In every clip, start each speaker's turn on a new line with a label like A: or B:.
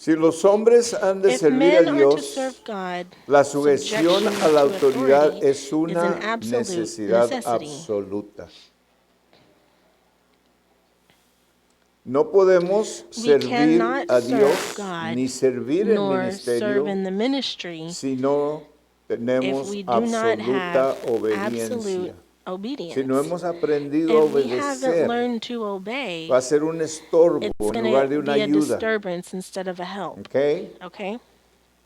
A: Si los hombres han de
B: If
A: servir
B: men
A: a
B: are to
A: Dios,
B: serve God,
A: la sujeción
B: subjection
A: a la
B: to
A: autoridad
B: authority
A: es
B: is an
A: una
B: absolute
A: necesidad
B: necessity.
A: absoluta. No podemos
B: We
A: servir
B: cannot
A: a
B: serve
A: Dios
B: God
A: ni servir en
B: nor serve
A: ministerio
B: in the ministry
A: si no
B: if
A: tenemos
B: we do not
A: absoluta
B: have
A: obediencia.
B: absolute obedience.
A: Si no hemos aprendido a
B: If we haven't
A: obedecer,
B: learned to obey,
A: va a ser un estorbo
B: it's
A: en
B: going
A: lugar
B: to
A: de una
B: be a
A: ayuda.
B: disturbance instead of a help.
A: ¿Ok?
B: Okay?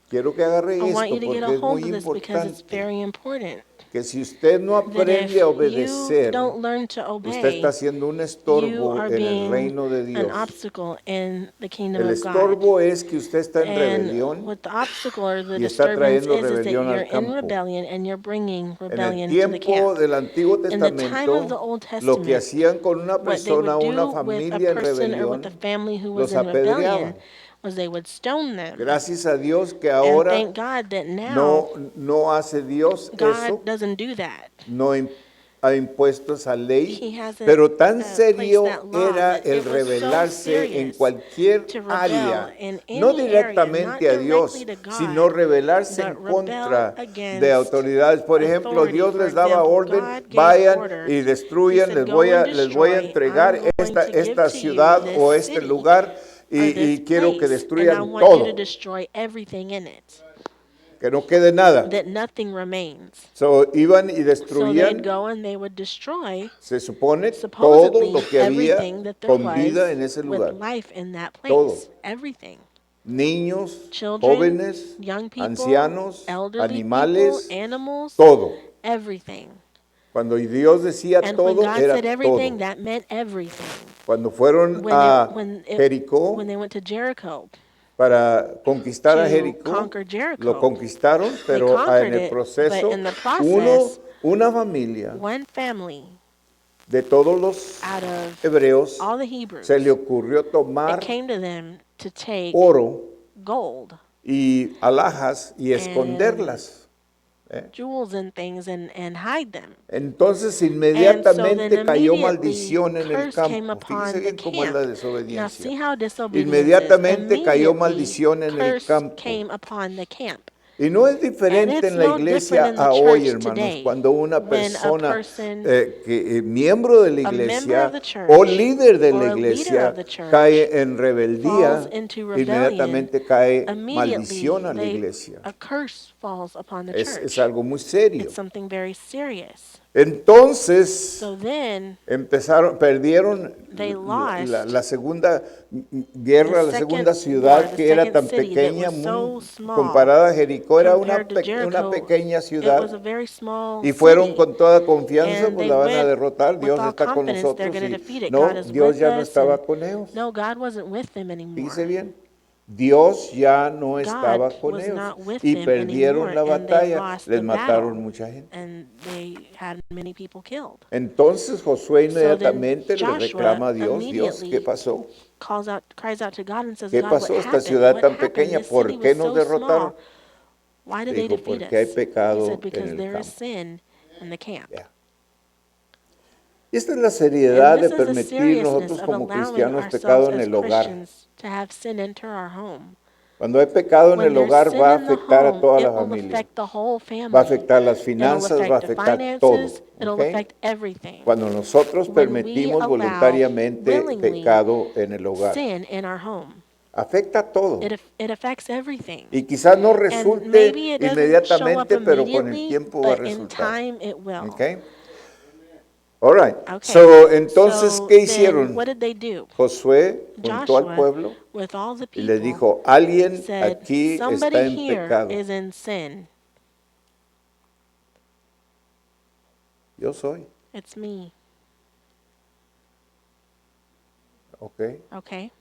A: Quiero que agarre
B: I want
A: esto
B: you to get a
A: porque es muy
B: hold of this because it's
A: importante.
B: very important.
A: Que si usted no
B: That if
A: aprende a
B: you
A: obedecer,
B: don't learn to
A: usted está
B: obey,
A: haciendo un
B: you
A: estorbo
B: are
A: en el
B: being
A: reino de
B: an
A: Dios.
B: obstacle in the kingdom
A: El
B: of God.
A: estorbo es que usted está en
B: And
A: rebelión
B: what the obstacle or the
A: y está
B: disturbance
A: trayendo
B: is that
A: rebelión
B: you're
A: al
B: in
A: campo.
B: rebellion and you're bringing
A: En el
B: rebellion to the
A: tiempo
B: camp.
A: del Antiguo
B: In the time of the
A: Testamento,
B: Old
A: lo que
B: Testament,
A: hacían con una
B: what they
A: persona
B: would
A: o una
B: do with a
A: familia en
B: person or with a
A: rebelión,
B: family who was
A: los
B: in rebellion
A: apedreaban.
B: was they would stone them.
A: Gracias a Dios que
B: And
A: ahora
B: thank God that now
A: no hace Dios eso,
B: God doesn't do that.
A: no ha impuesto esa ley,
B: He hasn't
A: pero tan
B: placed
A: serio
B: that law,
A: era
B: but
A: el
B: it was so
A: rebelarse en
B: serious
A: cualquier
B: to rebel
A: área,
B: in
A: no
B: any area, not
A: directamente a Dios,
B: directly to
A: sino
B: God,
A: rebelarse en
B: but rebel
A: contra de
B: against
A: autoridades. Por ejemplo,
B: authority.
A: Dios
B: For
A: les daba
B: example,
A: orden,
B: God gave
A: vayan
B: order.
A: y
B: He
A: destruyan,
B: said,
A: les
B: "Go and
A: les voy a
B: destroy.
A: entregar
B: I'm going
A: esta
B: to give to you
A: ciudad
B: this
A: o este
B: city
A: lugar
B: or this
A: y quiero que
B: place, and I
A: destruyan
B: want you to
A: todo,
B: destroy everything in it,
A: que no quede nada.
B: that nothing remains."
A: So, iban y
B: So they'd
A: destruían,
B: go and they would destroy
A: se supone, todo
B: supposedly
A: lo que había
B: everything that there
A: con vida en
B: was
A: ese
B: with
A: lugar.
B: life in that
A: Todo.
B: place. Everything.
A: Niños,
B: Children,
A: jóvenes,
B: young people,
A: ancianos,
B: elderly people,
A: animales,
B: animals,
A: todo.
B: everything.
A: Cuando Dios decía
B: And when
A: todo,
B: God
A: era
B: said everything,
A: todo.
B: that meant everything.
A: Cuando fueron a Jericó
B: When they went to Jericho
A: para conquistar a
B: to
A: Jericó,
B: conquer
A: lo
B: Jericho,
A: conquistaron,
B: they
A: pero
B: conquered
A: en el
B: it, but
A: proceso,
B: in the process,
A: una familia
B: one family
A: de todos los
B: out of
A: hebreos
B: all the Hebrews,
A: se le ocurrió
B: it
A: tomar
B: came to them to take
A: oro
B: gold
A: y alhajas y
B: and
A: esconderlas.
B: jewels and things and hide them.
A: Entonces
B: And so
A: inmediatamente
B: then
A: cayó
B: immediately
A: maldición en el
B: curse came
A: campo. Fíjese
B: upon the
A: bien cómo es la
B: camp. Now
A: desobediencia.
B: see how disobedience is.
A: Inmediatamente cayó
B: Immediately
A: maldición en el
B: curse
A: campo.
B: came upon the camp.
A: Y no es
B: And
A: diferente
B: it's
A: en la
B: no
A: iglesia
B: different in the
A: a hoy,
B: church
A: hermanos,
B: today
A: cuando una
B: when a
A: persona
B: person,
A: miembro de la
B: a member
A: iglesia
B: of the church
A: o líder de la
B: or a leader
A: iglesia
B: of the church
A: cae en
B: falls
A: rebeldía,
B: into rebellion,
A: inmediatamente cae
B: immediately
A: maldición a la iglesia.
B: a curse falls upon the
A: Es
B: church.
A: algo muy serio.
B: It's something very serious.
A: Entonces
B: So then
A: perdieron
B: they lost
A: la segunda guerra,
B: the
A: la
B: second
A: segunda ciudad
B: war, the
A: que era
B: second
A: tan
B: city that
A: pequeña,
B: was so
A: muy
B: small
A: comparada a Jericó, era una
B: compared to Jericho.
A: pequeña
B: It
A: ciudad.
B: was a very small
A: Y fueron
B: city.
A: con toda confianza,
B: And
A: pues
B: they
A: la van a
B: went
A: derrotar,
B: with
A: Dios
B: all
A: está con
B: confidence they're
A: nosotros
B: going to
A: y
B: defeat it.
A: no,
B: God is
A: Dios
B: with
A: ya no
B: us.
A: estaba
B: And
A: con ellos.
B: no, God wasn't with them
A: Dice
B: anymore.
A: bien, Dios ya no estaba
B: God
A: con
B: was
A: ellos
B: not with
A: y
B: them
A: perdieron
B: anymore,
A: la
B: and they
A: batalla,
B: lost
A: les
B: the
A: mataron
B: battle,
A: mucha gente.
B: and they had many people killed.
A: Entonces Josué
B: So then
A: inmediatamente le
B: Joshua
A: reclama a Dios, ¿qué
B: immediately
A: pasó?
B: cries out to God and says,
A: ¿Qué
B: God, what
A: pasó esta
B: happened?
A: ciudad
B: What
A: tan
B: happened?
A: pequeña?
B: This
A: ¿Por
B: city
A: qué
B: was
A: nos
B: so
A: derrotaron?
B: small. Why did they
A: Dijo,
B: defeat
A: porque hay
B: us? He
A: pecado
B: said,
A: en
B: because
A: el
B: there is
A: campo.
B: sin in the camp.
A: Ya. Y esta es la seriedad
B: And
A: de
B: this is the
A: permitir
B: seriousness
A: nosotros
B: of
A: como
B: allowing
A: cristianos pecado
B: ourselves
A: en
B: as
A: el hogar.
B: Christians to have sin enter our home.
A: Cuando hay pecado en
B: When
A: el
B: there's
A: hogar
B: sin
A: va a
B: in the
A: afectar a
B: home,
A: toda la
B: it will
A: familia.
B: affect the whole
A: Va a
B: family.
A: afectar las
B: It'll
A: finanzas, va a
B: affect the
A: afectar
B: finances,
A: todo.
B: it'll
A: ¿Ok?
B: affect everything.
A: Cuando nosotros
B: When we
A: permitimos
B: allow
A: voluntariamente
B: willingly
A: pecado en el hogar,
B: sin in our home,
A: afecta todo.
B: it affects everything.
A: Y quizás no
B: And
A: resulte
B: maybe it doesn't show up
A: inmediatamente, pero con el
B: immediately,
A: tiempo va a
B: but in
A: resultar.
B: time it will.
A: ¿Ok? All right.
B: Okay.
A: Entonces,
B: So
A: ¿qué
B: then
A: hicieron?
B: what did they do?
A: Josué juntó al
B: Joshua,
A: pueblo
B: with all the
A: y le
B: people,
A: dijo, alguien
B: said,
A: aquí está
B: somebody
A: en
B: here
A: pecado.
B: is in sin.
A: Yo soy.
B: It's me.
A: ¿Ok?
B: Okay.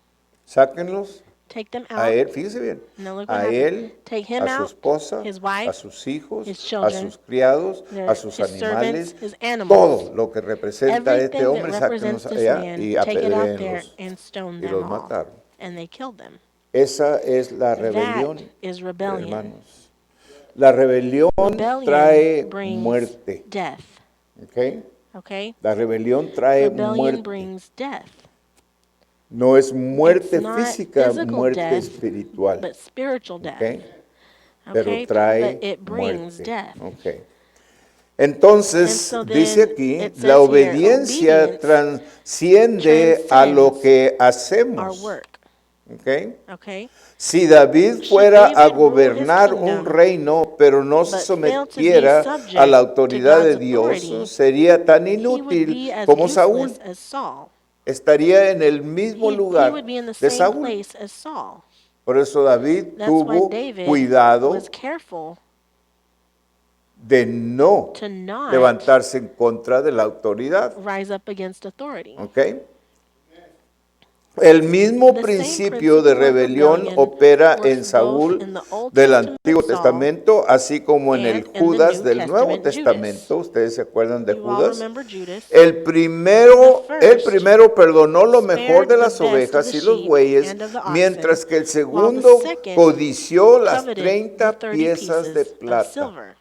A: Sáquenlos
B: Take them
A: a
B: out.
A: él, fíjese bien,
B: Now look what
A: a
B: happened.
A: él,
B: Take him
A: a su
B: out,
A: esposa,
B: his wife,
A: a sus hijos,
B: his
A: a
B: children,
A: sus criados, a sus
B: his servants,
A: animales,
B: his animals.
A: todo lo que representa a este
B: Everything that
A: hombre,
B: represents
A: sáquenlos
B: this
A: allá
B: man,
A: y
B: take it out there
A: apedréenlos.
B: and stone
A: Y
B: them
A: los
B: all.
A: mataron.
B: And they killed them.
A: Esa es la
B: That
A: rebelión,
B: is rebellion.
A: hermanos. La rebelión
B: Rebellion
A: trae
B: brings
A: muerte.
B: death.
A: ¿Ok?
B: Okay?
A: La rebelión trae
B: Rebellion
A: muerte.
B: brings death.
A: No es muerte
B: It's not
A: física,
B: physical
A: muerte
B: death,
A: espiritual.
B: but spiritual death.
A: ¿Ok? Pero
B: Okay?
A: trae
B: But it brings
A: muerte.
B: death.
A: Ok.
B: And
A: Entonces,
B: so
A: dice
B: then
A: aquí,
B: it
A: la
B: says here,
A: obediencia
B: obedience
A: transciende a lo
B: transcends
A: que
B: our
A: hacemos.
B: work.
A: ¿Ok?
B: Okay?
A: Si David
B: Should
A: fuera a
B: David rule his
A: gobernar un
B: kingdom,
A: reino, pero no se
B: but fail to be
A: sometiera a la
B: subject to
A: autoridad de
B: God's
A: Dios,
B: authority,
A: sería tan
B: he would
A: inútil
B: be as
A: como Saúl.
B: useless as Saul.
A: Estaría en el mismo
B: He
A: lugar
B: would be in the
A: de
B: same
A: Saúl.
B: place as Saul.
A: Por eso David
B: That's why
A: tuvo
B: David
A: cuidado
B: was careful
A: de no
B: to not
A: levantarse en contra de la autoridad.
B: rise up against authority.
A: ¿Ok? El mismo
B: The same
A: principio de
B: principle of
A: rebelión
B: rebellion
A: opera
B: works
A: en
B: both
A: Saúl
B: in the Old
A: del
B: Testament
A: Antiguo
B: Saul
A: Testamento, así como en el
B: and in the
A: Judas
B: New
A: del Nuevo
B: Testament
A: Testamento.
B: Judas.
A: ¿Ustedes se acuerdan de
B: You all
A: Judas?
B: remember Judas.
A: El primero perdonó lo mejor
B: Spared
A: de
B: the
A: las
B: best of
A: ovejas
B: the
A: y los
B: sheep
A: bueyes,
B: and of the oxen,
A: mientras que el
B: while the
A: segundo
B: second
A: codició las
B: coveted the
A: 30
B: 30
A: piezas de
B: pieces of
A: plata.
B: silver.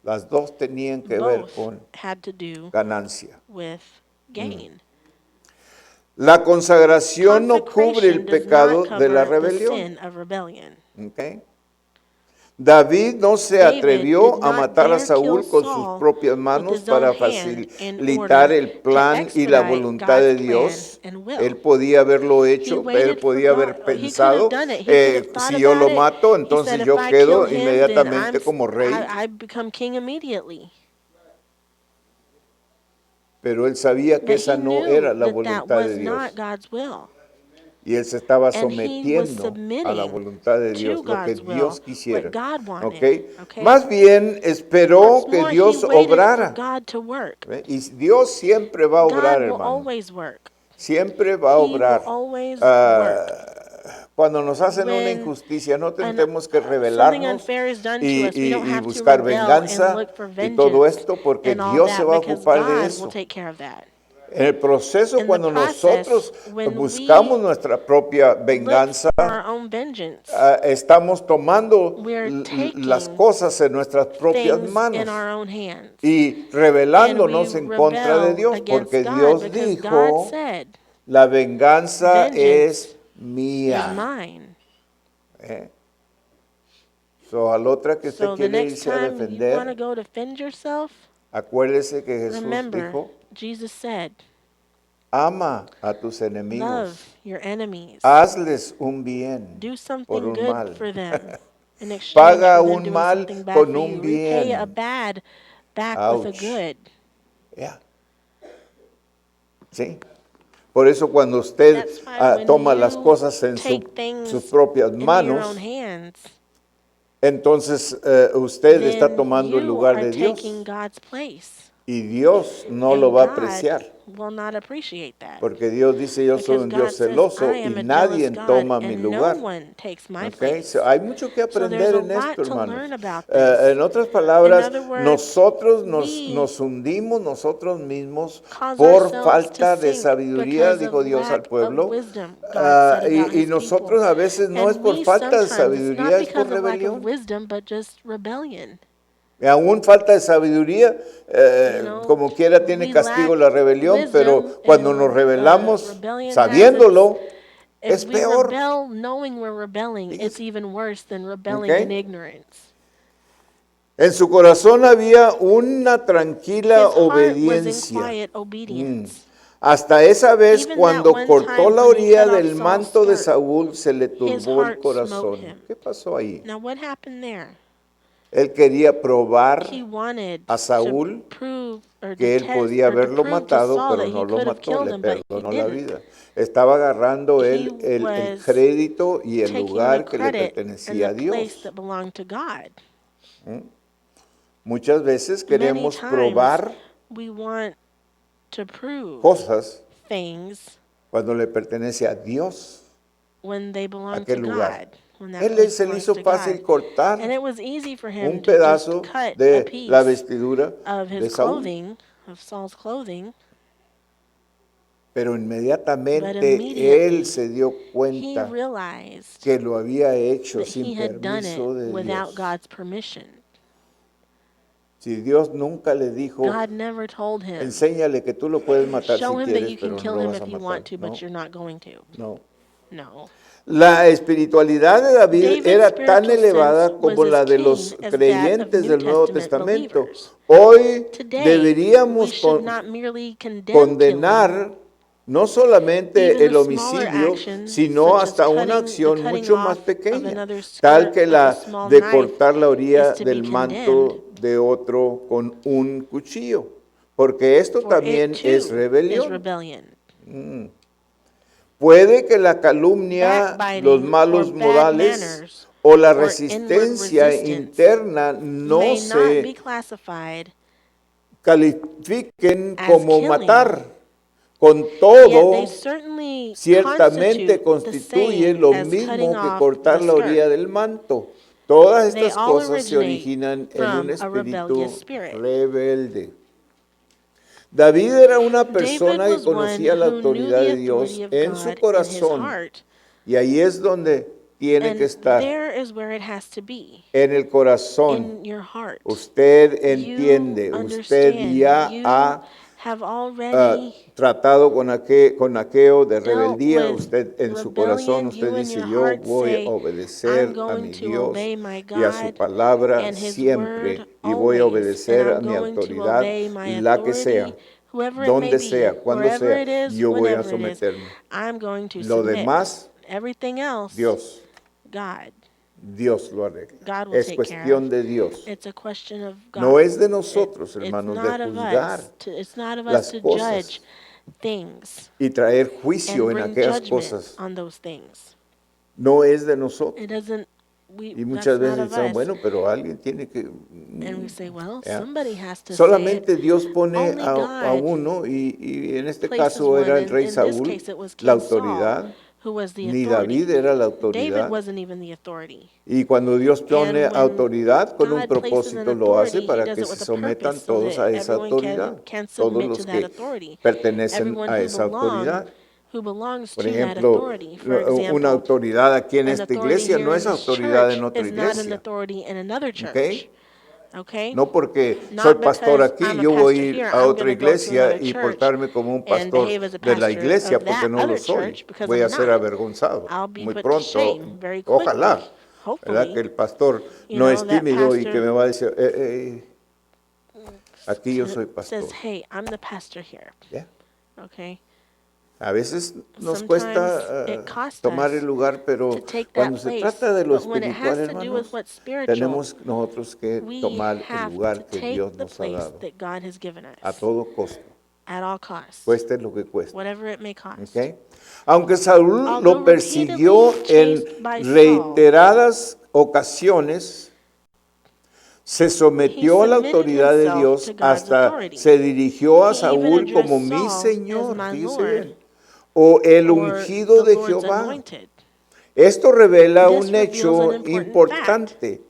A: Las dos tenían que ver
B: Both
A: con
B: had to do
A: ganancia.
B: with gain.
A: La consagración no cubre el
B: Consecration does
A: pecado
B: not
A: de la
B: cover the
A: rebelión.
B: sin of rebellion.
A: ¿Ok? David no se
B: David
A: atrevió
B: did
A: a
B: not
A: matar a
B: dare
A: Saúl
B: kill
A: con sus
B: Saul
A: propias
B: with
A: manos
B: his own
A: para
B: hand in
A: facilitar
B: order
A: el
B: to
A: plan y la
B: expedite
A: voluntad de
B: God's
A: Dios.
B: plan and will.
A: Él podía haberlo
B: He
A: hecho, él
B: waited for
A: podía haber
B: God. He could have
A: pensado,
B: done it. He could have thought
A: si yo lo
B: about it.
A: mato,
B: He said,
A: entonces
B: if
A: yo
B: I kill
A: quedo
B: him, then
A: inmediatamente como rey.
B: I become king immediately.
A: Pero él sabía que
B: But
A: esa
B: he
A: no era
B: knew
A: la
B: that that
A: voluntad de
B: was not
A: Dios.
B: God's will.
A: Y él se estaba
B: And he was
A: sometiendo a la
B: submitting
A: voluntad de
B: to
A: Dios, lo que
B: God's will,
A: Dios quisiera.
B: what God
A: ¿Ok?
B: wanted. Okay?
A: Más bien esperó
B: What's
A: que
B: more, he
A: Dios
B: waited for
A: obrara.
B: God to work.
A: ¿Ve? Y Dios siempre va a obrar,
B: God will
A: hermano.
B: always work.
A: Siempre va a
B: He will
A: obrar.
B: always
A: Ah,
B: work.
A: cuando nos hacen una
B: When
A: injusticia, no
B: something
A: tenemos que rebelarnos
B: unfair is done to
A: y,
B: us, we don't
A: y
B: have to
A: buscar
B: rebel and
A: venganza
B: look for
A: y todo
B: vengeance
A: esto, porque
B: and all
A: Dios se
B: that,
A: va a
B: because
A: ocupar de
B: God will
A: eso.
B: take care of that.
A: En el proceso,
B: In the
A: cuando
B: process,
A: nosotros
B: when
A: buscamos
B: we
A: nuestra propia
B: look
A: venganza,
B: for our own vengeance,
A: estamos tomando
B: we're
A: las
B: taking
A: cosas en nuestras propias
B: things
A: manos
B: in our own hands.
A: y
B: And we
A: rebelándonos en contra de
B: rebel
A: Dios,
B: against
A: porque
B: God
A: Dios
B: because God
A: dijo,
B: said,
A: la venganza es
B: vengeance is
A: mía.
B: mine.
A: ¿Eh? So, al otra que usted
B: So the
A: quiere
B: next
A: irse a
B: time you want to
A: defender,
B: go defend yourself,
A: acuérdese que Jesús
B: remember,
A: dijo,
B: Jesus said,
A: ama a tus enemigos,
B: love your enemies.
A: hazles un bien
B: Do
A: por
B: something
A: un
B: good
A: mal.
B: for them in exchange
A: Paga
B: for them
A: un
B: doing
A: mal
B: something bad
A: con
B: for
A: un
B: you. Repay a
A: bien.
B: bad back with a
A: Ouch.
B: good.
A: Ya. ¿Sí? Por eso cuando usted
B: That's why when
A: toma las
B: you
A: cosas en
B: take
A: sus
B: things
A: propias
B: into your
A: manos,
B: own hands,
A: entonces usted está
B: then
A: tomando el
B: you
A: lugar
B: are
A: de
B: taking
A: Dios
B: God's place.
A: y Dios no lo
B: And
A: va a
B: God
A: apreciar.
B: will not appreciate that.
A: Porque Dios dice, yo soy
B: Because
A: un
B: God
A: Dios
B: says,
A: celoso
B: I
A: y
B: am a
A: nadie
B: jealous God,
A: toma mi
B: and no
A: lugar.
B: one takes my
A: ¿Ok?
B: place.
A: So, hay mucho que
B: So there's
A: aprender
B: a
A: en esto,
B: lot to
A: hermanos.
B: learn about this.
A: En otras
B: In
A: palabras,
B: other words,
A: nosotros
B: we
A: nos hundimos nosotros mismos
B: cause
A: por
B: ourselves to
A: falta de
B: sink
A: sabiduría,
B: because of
A: dijo Dios al
B: lack of
A: pueblo.
B: wisdom, God said about
A: Y
B: his people.
A: nosotros a veces no es
B: And
A: por
B: we
A: falta de
B: sometimes, it's not
A: sabiduría, es por
B: because of lack of
A: rebelión.
B: wisdom, but just rebellion.
A: Y aún falta de sabiduría,
B: You know,
A: como quiera tiene
B: we
A: castigo
B: lack
A: la rebelión, pero
B: wisdom,
A: cuando
B: and
A: nos rebelamos
B: rebellion has its.
A: sabiéndolo,
B: If
A: es
B: we
A: peor.
B: rebel knowing we're rebelling, it's
A: Fíjese.
B: even worse than rebelling in
A: ¿Ok?
B: ignorance.
A: En su corazón había una tranquila
B: His heart was in
A: obediencia.
B: quiet obedience.
A: Hasta esa vez,
B: Even that
A: cuando
B: one
A: cortó
B: time
A: la
B: when he
A: orilla
B: cut off
A: del
B: Saul's
A: manto de
B: skirt,
A: Saúl, se le
B: his
A: turbó el
B: heart smote
A: corazón.
B: him.
A: ¿Qué pasó ahí?
B: Now, what happened there?
A: Él quería probar
B: He wanted
A: a
B: to
A: Saúl
B: prove or to
A: que él
B: test
A: podía
B: or to
A: haberlo
B: prove to
A: matado,
B: Saul
A: pero
B: that
A: no
B: he
A: lo
B: could have
A: mató,
B: killed
A: le
B: him, but he
A: perdonó la
B: didn't.
A: vida. Estaba agarrando
B: He
A: él el
B: was
A: crédito y el
B: taking the
A: lugar que le
B: credit and
A: pertenecía a
B: the place
A: Dios.
B: that belonged to God.
A: Muchas veces
B: Many
A: queremos
B: times
A: probar
B: we want to prove
A: cosas
B: things
A: cuando le pertenece a Dios.
B: when they belong to
A: Aquel lugar.
B: God, when that
A: Él
B: place
A: se le
B: belongs
A: hizo
B: to
A: fácil
B: God.
A: cortar
B: And it was easy for him
A: un
B: to just
A: pedazo
B: cut a
A: de la
B: piece
A: vestidura
B: of
A: de
B: his
A: Saúl,
B: clothing, of Saul's clothing,
A: pero
B: but
A: inmediatamente
B: immediately
A: él se dio
B: he
A: cuenta
B: realized
A: que lo había hecho
B: that he
A: sin
B: had done it
A: permiso de
B: without
A: Dios.
B: God's permission.
A: Si Dios nunca le dijo,
B: God never told him,
A: enséñale que tú lo puedes matar si
B: show him that
A: quieres,
B: you
A: pero
B: can
A: no
B: kill
A: lo
B: him
A: vas a
B: if you
A: matar.
B: want to,
A: No,
B: but you're not going to.
A: no.
B: No.
A: La espiritualidad de David
B: David's
A: era tan
B: spiritual
A: elevada
B: sense
A: como
B: was
A: la
B: as
A: de los
B: keen as that of
A: creyentes
B: New
A: del Nuevo
B: Testament
A: Testamento.
B: believers.
A: Hoy
B: Today, we
A: deberíamos
B: should not merely condemn killing,
A: condenar no solamente
B: even
A: el
B: the smaller
A: homicidio,
B: actions,
A: sino
B: such as
A: hasta una
B: the
A: acción
B: cutting
A: mucho más
B: off of
A: pequeña,
B: another's
A: tal
B: skirt
A: que
B: with a
A: la
B: small
A: de
B: knife,
A: cortar la orilla
B: is to be
A: del
B: condemned,
A: manto de otro con un cuchillo, porque esto
B: for it
A: también
B: too
A: es
B: is
A: rebelión.
B: rebellion.
A: Puede que la calumnia, los
B: Backbiting or
A: malos
B: bad
A: modales
B: manners
A: o la
B: or inward
A: resistencia
B: resistance
A: interna no
B: may not be
A: se
B: classified
A: califiquen
B: as
A: como
B: killing,
A: matar. Con
B: yet they
A: todo,
B: certainly
A: ciertamente
B: constitute the
A: constituye
B: same
A: lo
B: as cutting
A: mismo que
B: off
A: cortar
B: the
A: la orilla
B: skirt.
A: del manto. Todas
B: They
A: estas
B: all
A: cosas se
B: originate
A: originan en un
B: from a rebellious
A: espíritu
B: spirit.
A: rebelde. David era una
B: David
A: persona que
B: was one
A: conocía la
B: who knew
A: autoridad
B: the
A: de Dios
B: authority of
A: en su
B: God in his
A: corazón,
B: heart,
A: y ahí es donde tiene que
B: and
A: estar,
B: there is where it has to be,
A: en el corazón.
B: in your heart.
A: Usted
B: You
A: entiende, usted
B: understand,
A: ya
B: you
A: ha
B: have already
A: tratado con aquello de
B: dealt
A: rebeldía.
B: with
A: Usted en su
B: rebellion.
A: corazón, usted
B: You in
A: dice,
B: your
A: yo
B: heart
A: voy a
B: say, I'm
A: obedecer a
B: going
A: mi
B: to
A: Dios
B: obey my
A: y a su
B: God
A: palabra
B: and His
A: siempre,
B: word
A: y voy a
B: always, and
A: obedecer a
B: I'm
A: mi
B: going to
A: autoridad,
B: obey my
A: la que sea,
B: authority, whoever it may
A: donde
B: be,
A: sea, cuando
B: wherever
A: sea,
B: it is,
A: yo voy a
B: whenever it is,
A: someterme.
B: I'm going to
A: Lo
B: submit.
A: demás,
B: Everything else,
A: Dios,
B: Dios
A: lo arregla.
B: will
A: Es
B: take care
A: cuestión
B: of.
A: de Dios.
B: It's a question of God.
A: No es de nosotros,
B: It's
A: hermanos, de
B: not of
A: juzgar
B: us. It's not of us
A: las
B: to
A: cosas
B: judge things
A: y traer
B: and
A: juicio en
B: bring
A: aquellas
B: judgment
A: cosas.
B: on those things.
A: No es de nosotros.
B: It doesn't.
A: Y
B: That's
A: muchas
B: not
A: veces
B: of
A: decimos,
B: us.
A: bueno, pero alguien tiene que...
B: And we say, well,
A: ¿ya?
B: somebody has to say it.
A: Solamente Dios pone
B: Only
A: a
B: God
A: uno, y en este
B: places
A: caso
B: one.
A: era el rey
B: In this
A: Saúl,
B: case, it was
A: la
B: King Saul
A: autoridad,
B: who was the
A: ni
B: authority.
A: David era la
B: David
A: autoridad.
B: wasn't even the authority.
A: Y cuando Dios pone
B: And when
A: autoridad, con un
B: God places an
A: propósito lo hace
B: authority, He
A: para
B: does
A: que
B: it
A: se
B: with a
A: sometan
B: purpose so
A: todos
B: that
A: a esa
B: everyone
A: autoridad,
B: can
A: todos
B: submit
A: los
B: to that
A: que
B: authority.
A: pertenecen
B: Everyone
A: a
B: who
A: esa autoridad.
B: belongs
A: Por
B: to that
A: ejemplo,
B: authority. For
A: una
B: example,
A: autoridad aquí en
B: an
A: esta
B: authority
A: iglesia
B: here
A: no
B: in
A: es
B: this
A: autoridad en
B: church
A: otra
B: is not an
A: iglesia,
B: authority in another
A: ¿ok?
B: church. Okay?
A: No porque soy
B: Not
A: pastor
B: because
A: aquí,
B: I'm a
A: yo voy a
B: pastor
A: ir
B: here,
A: a
B: I'm
A: otra
B: going to go to
A: iglesia
B: another
A: y
B: church
A: portarme como un
B: and
A: pastor
B: behave as a
A: de la
B: pastor
A: iglesia,
B: of
A: porque
B: that
A: no lo
B: other
A: soy.
B: church because
A: Voy a
B: I'm
A: ser
B: not.
A: avergonzado
B: I'll be
A: muy
B: put to
A: pronto.
B: shame very
A: Ojalá,
B: quickly.
A: ¿verdad? Que
B: Hopefully,
A: el pastor
B: you
A: no es
B: know, that
A: tímido y que me
B: pastor
A: va a decir, aquí yo soy
B: says,
A: pastor.
B: hey, I'm the pastor here.
A: ¿Ya?
B: Okay?
A: A veces nos
B: Sometimes
A: cuesta
B: it costs
A: tomar
B: us
A: el lugar, pero
B: to take
A: cuando
B: that
A: se
B: place.
A: trata de lo
B: But when it has
A: espiritual,
B: to do with
A: hermanos,
B: what's spiritual,
A: tenemos nosotros que
B: we
A: tomar el
B: have to
A: lugar que
B: take
A: Dios
B: the
A: nos ha
B: place
A: dado
B: that God has given
A: a
B: us
A: todo costo,
B: at all costs,
A: cueste lo que cueste.
B: whatever it may cost.
A: ¿Ok? Aunque Saúl
B: Although
A: lo persiguió en
B: repeatedly chased by Saul,
A: reiteradas ocasiones, se
B: he
A: sometió a la
B: submitted
A: autoridad de
B: himself
A: Dios,
B: to God's
A: hasta
B: authority.
A: se dirigió a
B: He even
A: Saúl como
B: addressed
A: mi
B: Saul as
A: Señor,
B: my
A: fíjese
B: Lord,
A: bien, o el
B: or
A: ungido
B: the
A: de
B: Lord's
A: Jehová.
B: anointed.
A: Esto revela
B: This
A: un
B: reveals an
A: hecho
B: important
A: importante.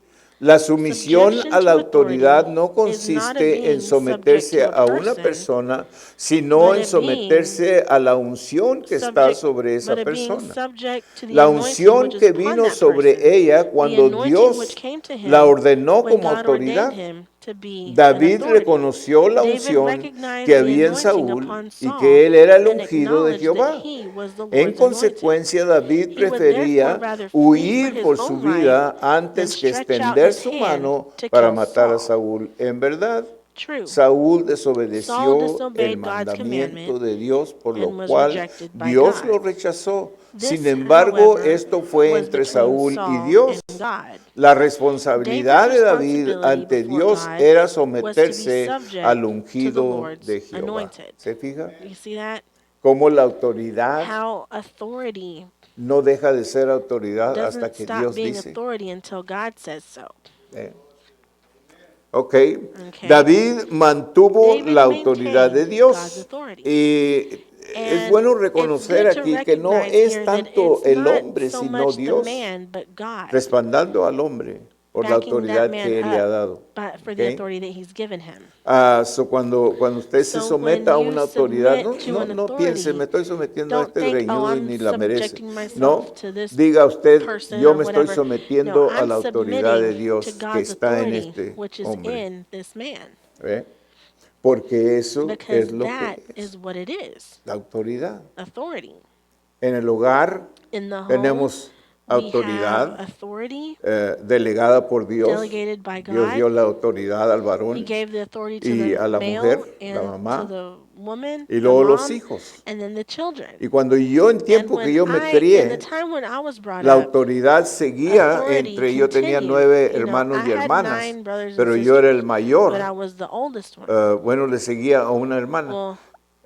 A: La sumisión
B: Subjection
A: a la
B: to
A: autoridad
B: authority
A: no
B: is not a
A: consiste en
B: being subject
A: someterse
B: to a
A: a una
B: person,
A: persona, sino
B: but
A: en
B: it being
A: someterse a la unción que está
B: subject,
A: sobre esa
B: but it being
A: persona.
B: subject to the
A: La
B: anointing
A: unción
B: which is
A: que
B: upon
A: vino
B: that
A: sobre
B: person.
A: ella
B: The
A: cuando
B: anointing which
A: Dios
B: came to
A: la
B: him
A: ordenó
B: when
A: como
B: God ordained
A: autoridad.
B: him to be an
A: David
B: authority.
A: reconoció la
B: David
A: unción
B: recognized
A: que
B: the
A: había en
B: anointing
A: Saúl
B: upon
A: y
B: Saul
A: que él era el
B: and
A: ungido de
B: acknowledged that
A: Jehová.
B: he was the
A: En
B: Lord's anointed.
A: consecuencia, David
B: He would therefore
A: prefería
B: rather flee for
A: huir
B: his
A: por su
B: own life
A: vida
B: than
A: antes que
B: stretch out
A: extender
B: his
A: su
B: hand
A: mano
B: to
A: para
B: kill
A: matar a
B: Saul.
A: Saúl. En verdad,
B: True.
A: Saúl
B: Saul
A: desobedeció el
B: disobeyed God's
A: mandamiento
B: commandment
A: de Dios, por lo
B: and was
A: cual
B: rejected by
A: Dios lo
B: God.
A: rechazó. Sin
B: This,
A: embargo,
B: however,
A: esto fue
B: was
A: entre
B: between
A: Saúl y
B: Saul
A: Dios.
B: and God.
A: La
B: David's
A: responsabilidad de David
B: responsibility
A: ante
B: before
A: Dios
B: God
A: era
B: was to be
A: someterse al
B: subject to the
A: ungido
B: Lord's
A: de Jehová.
B: anointed.
A: ¿Se fija?
B: You see that?
A: Cómo la autoridad
B: How authority
A: no deja de ser autoridad hasta
B: doesn't
A: que
B: stop
A: Dios
B: being
A: dice.
B: authority until God says so.
A: Ok.
B: Okay.
A: David mantuvo
B: David
A: la autoridad de
B: maintained God's
A: Dios.
B: authority.
A: Y es
B: And
A: bueno
B: it's
A: reconocer
B: good to
A: aquí que no
B: recognize
A: es
B: here that
A: tanto
B: it's
A: el
B: not
A: hombre,
B: so
A: sino
B: much the
A: Dios
B: man, but God
A: respaldando al hombre. por la
B: backing that
A: autoridad
B: man
A: que Él le ha
B: up
A: dado.
B: for the
A: ¿Ok?
B: authority that he's given him.
A: So cuando usted se
B: So when
A: someta a
B: you
A: una autoridad,
B: submit to an
A: no piense, me
B: authority,
A: estoy sometiendo a
B: don't
A: este
B: think, oh,
A: greñudo y
B: I'm
A: ni la merece.
B: subjecting myself
A: No,
B: to this
A: diga usted,
B: person
A: yo
B: or
A: me estoy
B: whatever. No,
A: sometiendo a
B: I'm
A: la autoridad de
B: submitting to
A: Dios que
B: God's
A: está en
B: authority,
A: este
B: which is
A: hombre.
B: in this man,
A: ¿Ve? Porque eso
B: because
A: es lo
B: that
A: que
B: is
A: es,
B: what it is,
A: la autoridad.
B: authority.
A: En el hogar
B: In the home,
A: tenemos
B: we have
A: autoridad
B: authority
A: delegada por Dios.
B: delegated by
A: Dios dio
B: God.
A: la autoridad al
B: He
A: varón
B: gave the authority to
A: y
B: the
A: a la
B: male
A: mujer, la
B: and to
A: mamá,
B: the woman,
A: y
B: the
A: luego los
B: mom,
A: hijos.
B: and then the children.
A: Y cuando yo, en
B: And
A: tiempo que
B: when
A: yo me
B: in the
A: crié,
B: time when I was brought
A: la
B: up,
A: autoridad seguía
B: authority
A: yo tenía
B: continued.
A: 9
B: You know,
A: hermanos
B: I
A: y
B: had
A: hermanas,
B: 9 brothers and
A: pero yo era el
B: sisters, but I
A: mayor.
B: was the oldest one.
A: Bueno, le seguía a una hermana.
B: Well,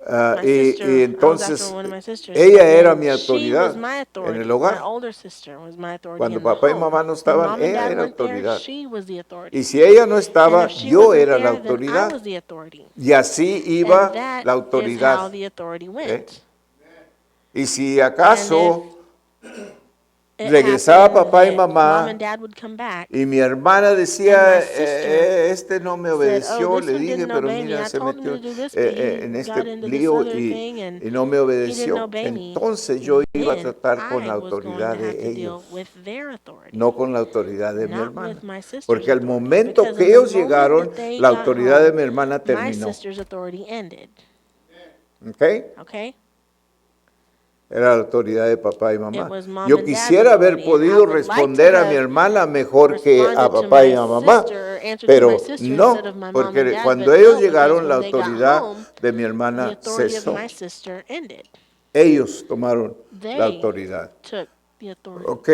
B: my
A: Y
B: sister, I was after
A: entonces
B: one of my sisters,
A: ella
B: but
A: era
B: then
A: mi
B: she was
A: autoridad
B: my
A: en
B: authority.
A: el
B: My
A: hogar.
B: older sister was my authority
A: Cuando
B: in the
A: papá y
B: home.
A: mamá no
B: When
A: estaban,
B: mom and
A: ella
B: dad
A: era
B: weren't there,
A: autoridad.
B: she was the authority.
A: Y si ella no
B: And
A: estaba,
B: if she
A: yo
B: wasn't
A: era la
B: there, then I
A: autoridad.
B: was the authority.
A: Y así
B: And
A: iba
B: that
A: la
B: is how
A: autoridad.
B: the authority
A: ¿eh?
B: went.
A: Y si
B: And
A: acaso
B: if it
A: regresaba
B: happened
A: papá y
B: that mom
A: mamá
B: and dad would come back
A: y mi hermana
B: and
A: decía,
B: my sister
A: este no me
B: said, oh,
A: obedeció,
B: this
A: le
B: one
A: dije,
B: didn't
A: pero
B: obey me.
A: mira,
B: I
A: se
B: told him
A: metió
B: to do this, but he
A: en este
B: got into this
A: lío
B: other thing and
A: y no me
B: he didn't
A: obedeció.
B: obey me.
A: Entonces yo iba a
B: Then
A: tratar con
B: I
A: la
B: was going
A: autoridad
B: to have
A: de
B: to deal
A: ellos,
B: with their authority,
A: no con la autoridad de mi
B: not
A: hermana.
B: with my sister's
A: Porque al
B: authority.
A: momento
B: Because
A: que
B: in the
A: ellos
B: moment
A: llegaron,
B: that they
A: la
B: got
A: autoridad de
B: home,
A: mi hermana
B: my
A: terminó.
B: sister's authority ended.
A: ¿Ok?
B: Okay?
A: Era la autoridad de papá y
B: It
A: mamá.
B: was mom
A: Yo
B: and dad's
A: quisiera haber
B: authority, and I
A: podido
B: would like to
A: responder a mi
B: have
A: hermana mejor que a
B: responded to
A: papá y
B: my
A: a mamá,
B: sister, answered to my
A: pero
B: sister instead of
A: no,
B: my mom and
A: porque
B: dad,
A: cuando
B: but
A: ellos
B: no, because
A: llegaron la
B: when they got
A: autoridad
B: home,
A: de mi
B: the
A: hermana
B: authority of
A: cesó.
B: my sister ended.
A: Ellos tomaron la
B: They
A: autoridad.
B: took the authority.
A: ¿Ok?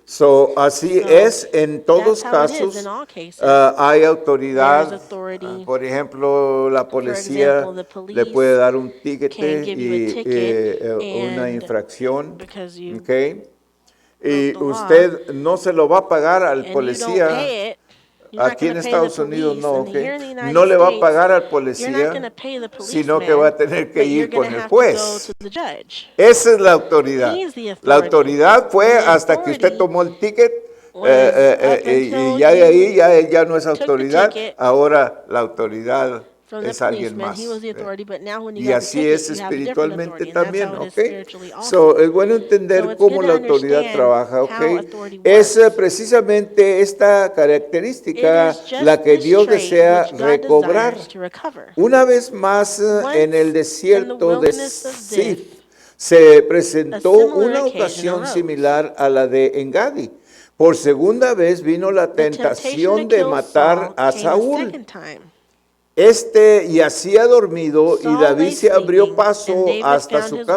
A: So, así
B: So,
A: es en todos
B: that's how it is in
A: casos.
B: all cases.
A: Hay
B: There's
A: autoridad.
B: authority.
A: Por ejemplo, la
B: For
A: policía
B: example, the
A: le puede
B: police
A: dar un
B: can
A: tiquete
B: give you a
A: y
B: ticket
A: una
B: and
A: infracción.
B: because you
A: ¿Ok?
B: broke
A: Y
B: the law
A: usted no se lo va a pagar al
B: and you don't
A: policía.
B: pay it, you're not
A: Aquí
B: going
A: en
B: to pay the
A: Estados Unidos
B: police.
A: no,
B: And
A: ¿ok?
B: here in the United
A: No le va a
B: States,
A: pagar al
B: you're not going
A: policía,
B: to pay the
A: sino que va a
B: policeman,
A: tener que
B: but you're
A: ir
B: going
A: con
B: to
A: el
B: have to go
A: juez.
B: to the judge.
A: Esa es la autoridad.
B: He's the
A: La
B: authority.
A: autoridad fue
B: The
A: hasta que usted
B: authority
A: tomó el ticket
B: was up
A: y
B: until
A: ya de ahí
B: you
A: ya no es
B: took the
A: autoridad.
B: ticket
A: Ahora la autoridad
B: from the
A: es alguien
B: policeman.
A: más.
B: He was the authority, but now when you
A: Y
B: got the
A: así es
B: ticket, you have a different
A: espiritualmente
B: authority, and that's
A: también,
B: how it is
A: ¿ok?
B: spiritually also.
A: So, es bueno
B: So
A: entender
B: it's
A: cómo
B: good
A: la
B: to
A: autoridad
B: understand
A: trabaja, ¿ok?
B: how authority
A: Es
B: works.
A: precisamente esta
B: It
A: característica
B: is just
A: la que
B: this
A: Dios
B: trait
A: desea
B: which God
A: recobrar.
B: desires to recover.
A: Una vez más en
B: Once
A: el
B: in the
A: desierto de
B: wilderness of
A: Sif
B: Ziph,
A: se
B: a
A: presentó
B: similar
A: una
B: occasion
A: ocasión
B: arose.
A: similar a la de Engadi. Por segunda vez vino la
B: The temptation to
A: tentación de
B: kill
A: matar
B: Saul
A: a
B: came a
A: Saúl.
B: second time.
A: Yacía dormido y
B: Saul
A: David
B: lay
A: se abrió
B: sleeping, and
A: paso
B: David
A: hasta
B: found
A: su
B: his way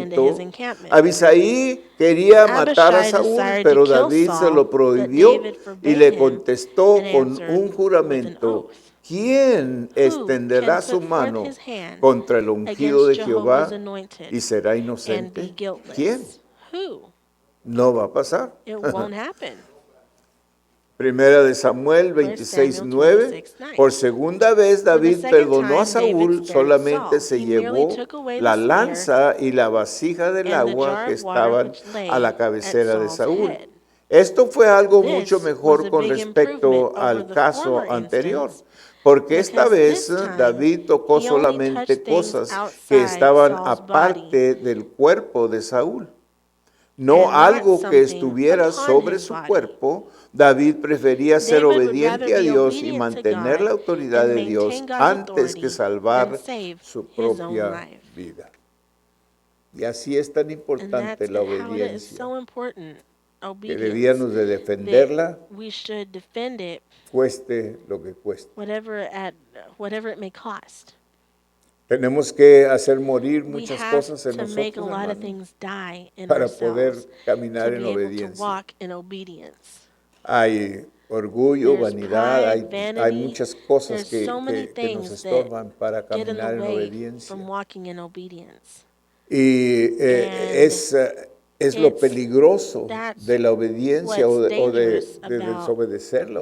B: into his
A: campamento.
B: encampment.
A: Abisai quería matar a
B: Abishai
A: Saúl,
B: desired to
A: pero
B: kill
A: David se
B: Saul,
A: lo
B: but
A: prohibió
B: David
A: y
B: forbade
A: le
B: him
A: contestó
B: and
A: con
B: answered
A: un
B: with an
A: juramento:
B: oath.
A: ¿Quién
B: Who can
A: extenderá su
B: put forth
A: mano
B: his hand
A: contra el ungido
B: against
A: de
B: Jehovah's
A: Jehová
B: anointed
A: y será
B: and be
A: inocente? ¿Quién?
B: guiltless? Who?
A: No va a pasar.
B: It won't happen.
A: Primera de Samuel 26:9.
B: 26:9.
A: Por segunda vez
B: For the
A: David
B: second
A: perdonó a
B: time, David
A: Saúl,
B: spared
A: solamente
B: Saul.
A: se
B: He merely
A: llevó
B: took away
A: la
B: the spear
A: lanza y la vasija del
B: and the
A: agua
B: jar
A: que
B: of water
A: estaban
B: which lay
A: a la
B: at
A: cabecera de
B: Saul's
A: Saúl.
B: head.
A: Esto fue algo
B: This
A: mucho
B: was
A: mejor
B: a
A: con
B: big
A: respecto
B: improvement over
A: al
B: the
A: caso
B: former
A: anterior,
B: instance,
A: porque esta
B: because
A: vez
B: this time
A: David tocó
B: he only
A: solamente
B: touched things
A: cosas que
B: outside
A: estaban
B: Saul's body
A: aparte del cuerpo de Saúl. No
B: and not
A: algo que
B: something
A: estuviera
B: upon
A: sobre
B: his
A: su
B: body.
A: cuerpo. David prefería ser
B: David would rather
A: obediente a
B: be
A: Dios y
B: obedient to
A: mantener
B: God
A: la autoridad
B: and
A: de Dios
B: maintain God's
A: antes que
B: authority
A: salvar
B: than save
A: su
B: his own
A: propia
B: life.
A: vida. Y así es tan
B: And
A: importante
B: that's
A: la
B: how it is
A: obediencia,
B: so important.
A: que
B: Obedience.
A: debíamos de defenderla,
B: That we should defend it
A: cueste lo que cueste.
B: whatever it may cost.
A: Tenemos que hacer morir
B: We
A: muchas
B: have
A: cosas en
B: to make a
A: nosotros,
B: lot of
A: hermano,
B: things die in
A: para poder
B: ourselves
A: caminar
B: to
A: en
B: be able to
A: obediencia.
B: walk in obedience.
A: Hay orgullo,
B: There's
A: vanidad,
B: pride,
A: hay
B: vanity.
A: muchas cosas
B: There's so many
A: que nos
B: things that
A: estorban para
B: get in the
A: caminar en
B: way
A: obediencia.
B: from walking in obedience.
A: Y
B: And
A: es lo
B: It's-
A: peligroso
B: that's
A: de la obediencia
B: what's
A: o de
B: dangerous about
A: desobedecer la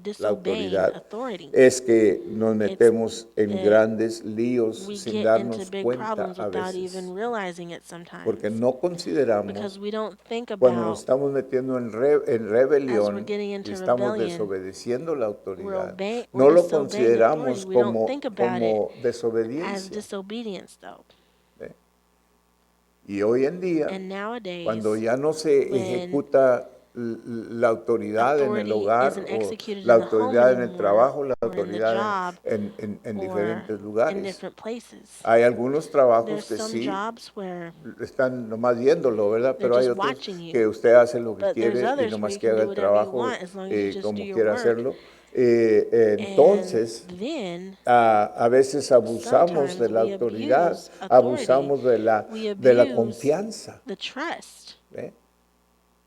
B: disobeying
A: autoridad.
B: authority.
A: Es que nos metemos en
B: that
A: grandes líos
B: We
A: sin
B: get into
A: darnos
B: big
A: cuenta
B: problems
A: a
B: without
A: veces,
B: even realizing it sometimes.
A: porque no consideramos
B: Because we don't think
A: cuando nos
B: about
A: estamos metiendo en
B: as we're
A: rebelión
B: getting
A: y
B: into
A: estamos
B: rebellion,
A: desobedeciendo la autoridad.
B: we're
A: No lo
B: disobeying authority.
A: consideramos
B: We don't
A: como,
B: think about it
A: como
B: as
A: desobediencia.
B: disobedience, though.
A: ¿eh? Y hoy en día,
B: And nowadays,
A: cuando ya no se
B: when
A: ejecuta la autoridad en el
B: authority
A: hogar
B: isn't
A: o
B: executed
A: la
B: in the home
A: autoridad en el
B: anymore,
A: trabajo, la
B: or in the
A: autoridad
B: job,
A: en
B: or
A: diferentes
B: in
A: lugares.
B: different places,
A: Hay algunos trabajos
B: there's
A: que
B: some
A: sí
B: jobs where
A: están nomás viéndolo, ¿verdad?
B: they're
A: Pero hay
B: just
A: otros
B: watching you.
A: que usted hace lo que
B: But there's
A: quiere y
B: others where
A: nomás
B: you
A: que
B: can
A: haga
B: do
A: el
B: whatever you
A: trabajo
B: want as long as you just do
A: como
B: your
A: quiera
B: work.
A: hacerlo.
B: And
A: Entonces,
B: then
A: a veces abusamos de la
B: sometimes we
A: autoridad,
B: abuse authority.
A: abusamos de
B: we
A: la
B: abuse
A: confianza.
B: the trust.
A: ¿eh?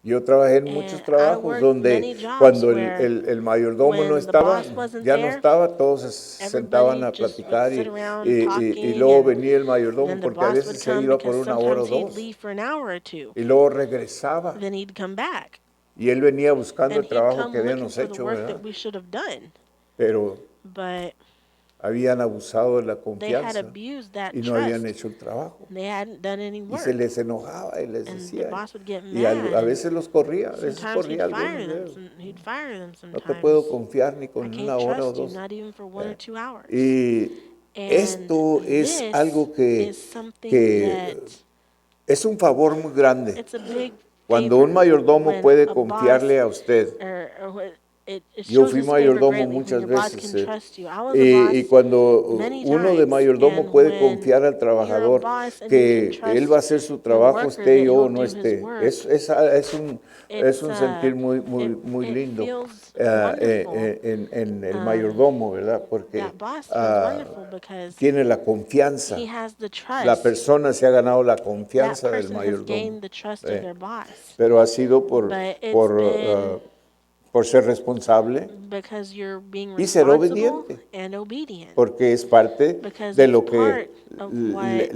A: Yo trabajé en muchos
B: And I
A: trabajos
B: worked
A: donde
B: many jobs
A: cuando
B: where
A: el mayordomo
B: when
A: no
B: the
A: estaba,
B: boss wasn't
A: ya no
B: there,
A: estaba, todos se sentaban
B: everybody
A: a
B: just would
A: platicar
B: sit around
A: y
B: talking,
A: luego
B: and
A: venía el mayordomo
B: then the
A: porque a
B: boss
A: veces
B: would
A: se
B: come
A: iba por
B: because
A: una hora o
B: sometimes he'd
A: dos
B: leave for an hour or two.
A: y luego regresaba
B: Then he'd come back
A: y él venía buscando
B: and
A: el
B: he'd
A: trabajo
B: come
A: que
B: looking
A: habíamos
B: for the
A: hecho,
B: work
A: ¿verdad?
B: that we should have done.
A: Pero
B: But
A: habían abusado de la
B: they had
A: confianza
B: abused that
A: y no habían
B: trust.
A: hecho el trabajo.
B: They hadn't done any
A: Y se
B: work.
A: les enojaba y les
B: And the
A: decía.
B: boss would get
A: Y
B: mad.
A: a veces los corría, a veces
B: Sometimes he'd
A: corría
B: fire
A: algunos.
B: them. He'd fire them
A: No te puedo
B: sometimes.
A: confiar ni
B: I
A: con
B: can't
A: una hora o
B: trust you,
A: dos.
B: not even for 1 or 2 hours.
A: Y
B: And
A: esto es
B: this
A: algo
B: is something
A: que
B: that
A: es un favor muy grande.
B: it's a big
A: Cuando
B: favor
A: un mayordomo
B: when
A: puede
B: a
A: confiarle
B: boss
A: a usted.
B: It
A: Yo
B: shows
A: fui
B: his favor
A: mayordomo
B: greatly when
A: muchas
B: your boss
A: veces.
B: can trust you. I was a
A: Y
B: boss
A: cuando
B: many
A: uno de
B: times,
A: mayordomo
B: and
A: puede
B: when
A: confiar al
B: you're a
A: trabajador
B: boss and you
A: que
B: can
A: él va a
B: trust
A: hacer su
B: the
A: trabajo,
B: worker
A: esté
B: that
A: yo o
B: he'll
A: no
B: do his
A: esté.
B: work,
A: Es
B: it's
A: un sentir muy
B: it
A: lindo
B: feels wonderful.
A: en el mayordomo, ¿verdad? Porque
B: That boss feels wonderful because
A: tiene la confianza.
B: he has the
A: La
B: trust.
A: persona se ha ganado la
B: That
A: confianza del
B: person has
A: mayordomo.
B: gained the trust of
A: ¿eh?
B: their boss.
A: Pero ha sido
B: But it's been
A: por ser responsable
B: because you're being
A: y ser
B: responsible
A: obediente,
B: and obedient.
A: porque es parte
B: Because
A: de
B: it's
A: lo que
B: part of what